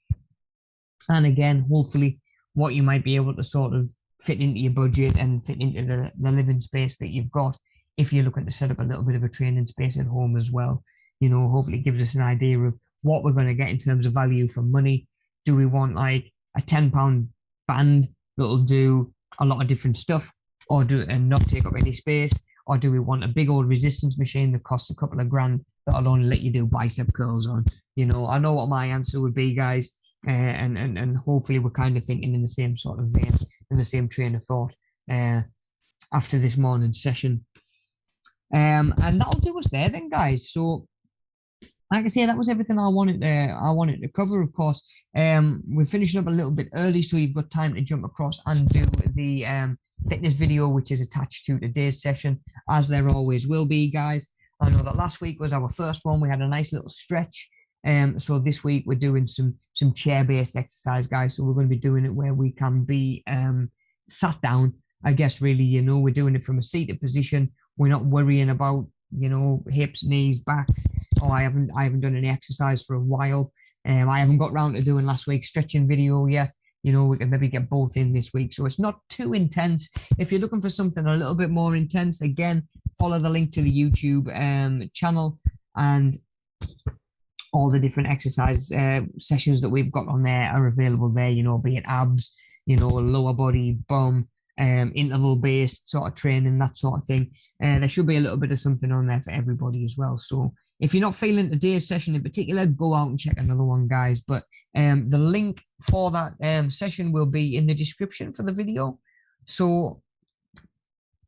and again, hopefully what you might be able to sort of fit into your budget and fit into the living space that you've got. If you're looking to set up a little bit of a training space at home as well, hopefully it gives us an idea of what we're going to get in terms of value for money. Do we want like a £10 band that'll do a lot of different stuff, and not take up any space? Or do we want a big old resistance machine that costs a couple of grand that'll only let you do bicep curls on? I know what my answer would be, guys, and hopefully we're kind of thinking in the same sort of vein, in the same train of thought after this morning session. And that'll do us there then, guys. So, like I say, that was everything I wanted to cover. Of course, we're finishing up a little bit early, so you've got time to jump across and do the fitness video, which is attached to today's session, as there always will be, guys. I know that last week was our first one. We had a nice little stretch. So this week we're doing some chair-based exercise, guys. So we're going to be doing it where we can be sat down. I guess really, we're doing it from a seated position. We're not worrying about hips, knees, backs. I haven't done any exercise for a while. I haven't got round to doing last week's stretching video yet. We can maybe get both in this week, so it's not too intense. If you're looking for something a little bit more intense, again, follow the link to the YouTube channel, and all the different exercise sessions that we've got on there are available there, be it abs, lower body, bum, interval-based sort of training, that sort of thing. There should be a little bit of something on there for everybody as well. So if you're not feeling today's session in particular, go out and check another one, guys. But the link for that session will be in the description for the video. So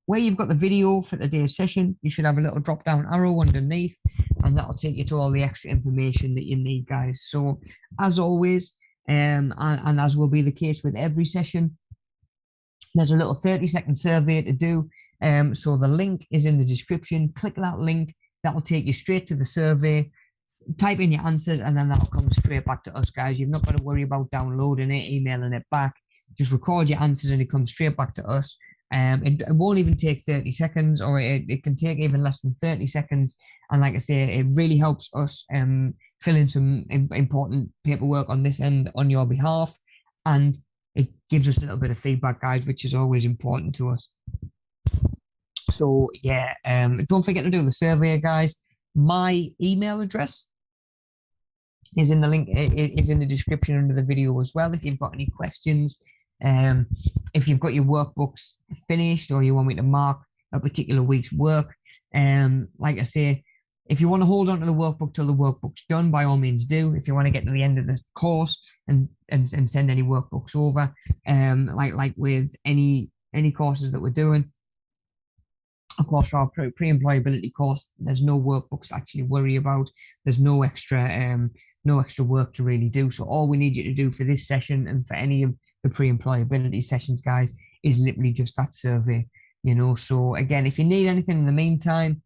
where you've got the video for today's session, you should have a little drop-down arrow underneath, and that'll take you to all the extra information that you need, guys. So as always, and as will be the case with every session, there's a little 30-second survey to do. So the link is in the description. Click that link. That'll take you straight to the survey. Type in your answers, and then that'll come straight back to us, guys. You've not got to worry about downloading it, emailing it back. Just record your answers, and it comes straight back to us. It won't even take 30 seconds, or it can take even less than 30 seconds. And like I say, it really helps us fill in some important paperwork on this end on your behalf. And it gives us a little bit of feedback, guys, which is always important to us. So yeah, don't forget to do the survey, guys. My email address is in the link, is in the description under the video as well. If you've got any questions, if you've got your workbooks finished, or you want me to mark a particular week's work, like I say, if you want to hold on to the workbook till the workbook's done, by all means do. If you want to get to the end of the course and send any workbooks over, like with any courses that we're doing, of course, for our pre-employability course, there's no workbooks to actually worry about. There's no extra work to really do. So all we need you to do for this session and for any of the pre-employability sessions, guys, is literally just that survey. So again, if you need anything in the meantime,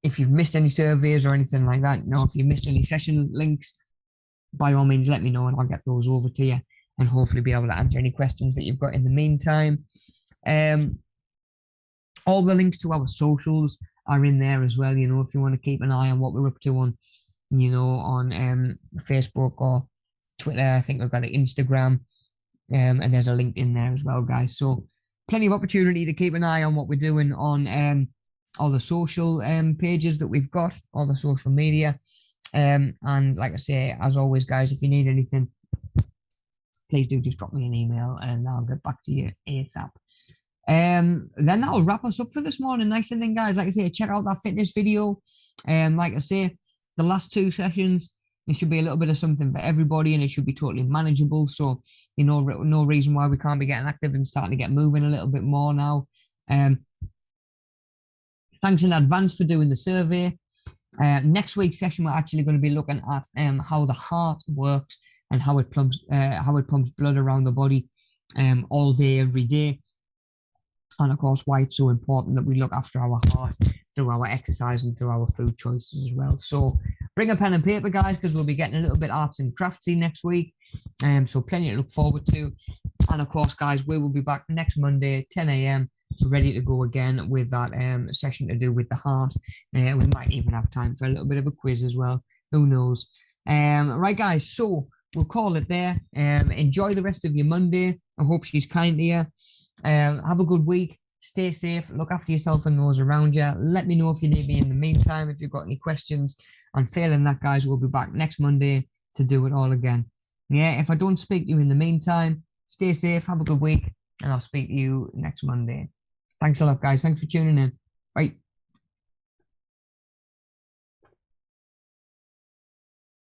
if you've missed any surveys or anything like that, if you missed any session links, by all means, let me know, and I'll get those over to you, and hopefully be able to answer any questions that you've got in the meantime. All the links to our socials are in there as well. If you want to keep an eye on what we're up to on, on Facebook or Twitter, I think we've got an Instagram, and there's a link in there as well, guys. So plenty of opportunity to keep an eye on what we're doing on all the social pages that we've got, all the social media. And like I say, as always, guys, if you need anything, please do just drop me an email, and I'll get back to you ASAP. Then that'll wrap us up for this morning. Nice and then, guys, like I say, check out that fitness video. Like I say, the last two sessions, it should be a little bit of something for everybody, and it should be totally manageable. So, no reason why we can't be getting active and starting to get moving a little bit more now. Thanks in advance for doing the survey. Next week's session, we're actually going to be looking at how the heart works and how it pumps blood around the body all day, every day. And of course, why it's so important that we look after our heart through our exercise and through our food choices as well. So bring a pen and paper, guys, because we'll be getting a little bit arts and craftsy next week. So plenty to look forward to. And of course, guys, we will be back next Monday, 10 a.m. ready to go again with that session to do with the heart. We might even have time for a little bit of a quiz as well. Who knows? Right, guys. So we'll call it there. Enjoy the rest of your Monday. I hope she's kind to you. Have a good week. Stay safe. Look after yourself and those around you. Let me know if you need me in the meantime, if you've got any questions. And failing that, guys, we'll be back next Monday to do it all again. Yeah, if I don't speak to you in the meantime, stay safe. Have a good week. And I'll speak to you next Monday. Thanks a lot, guys. Thanks for tuning in. Bye.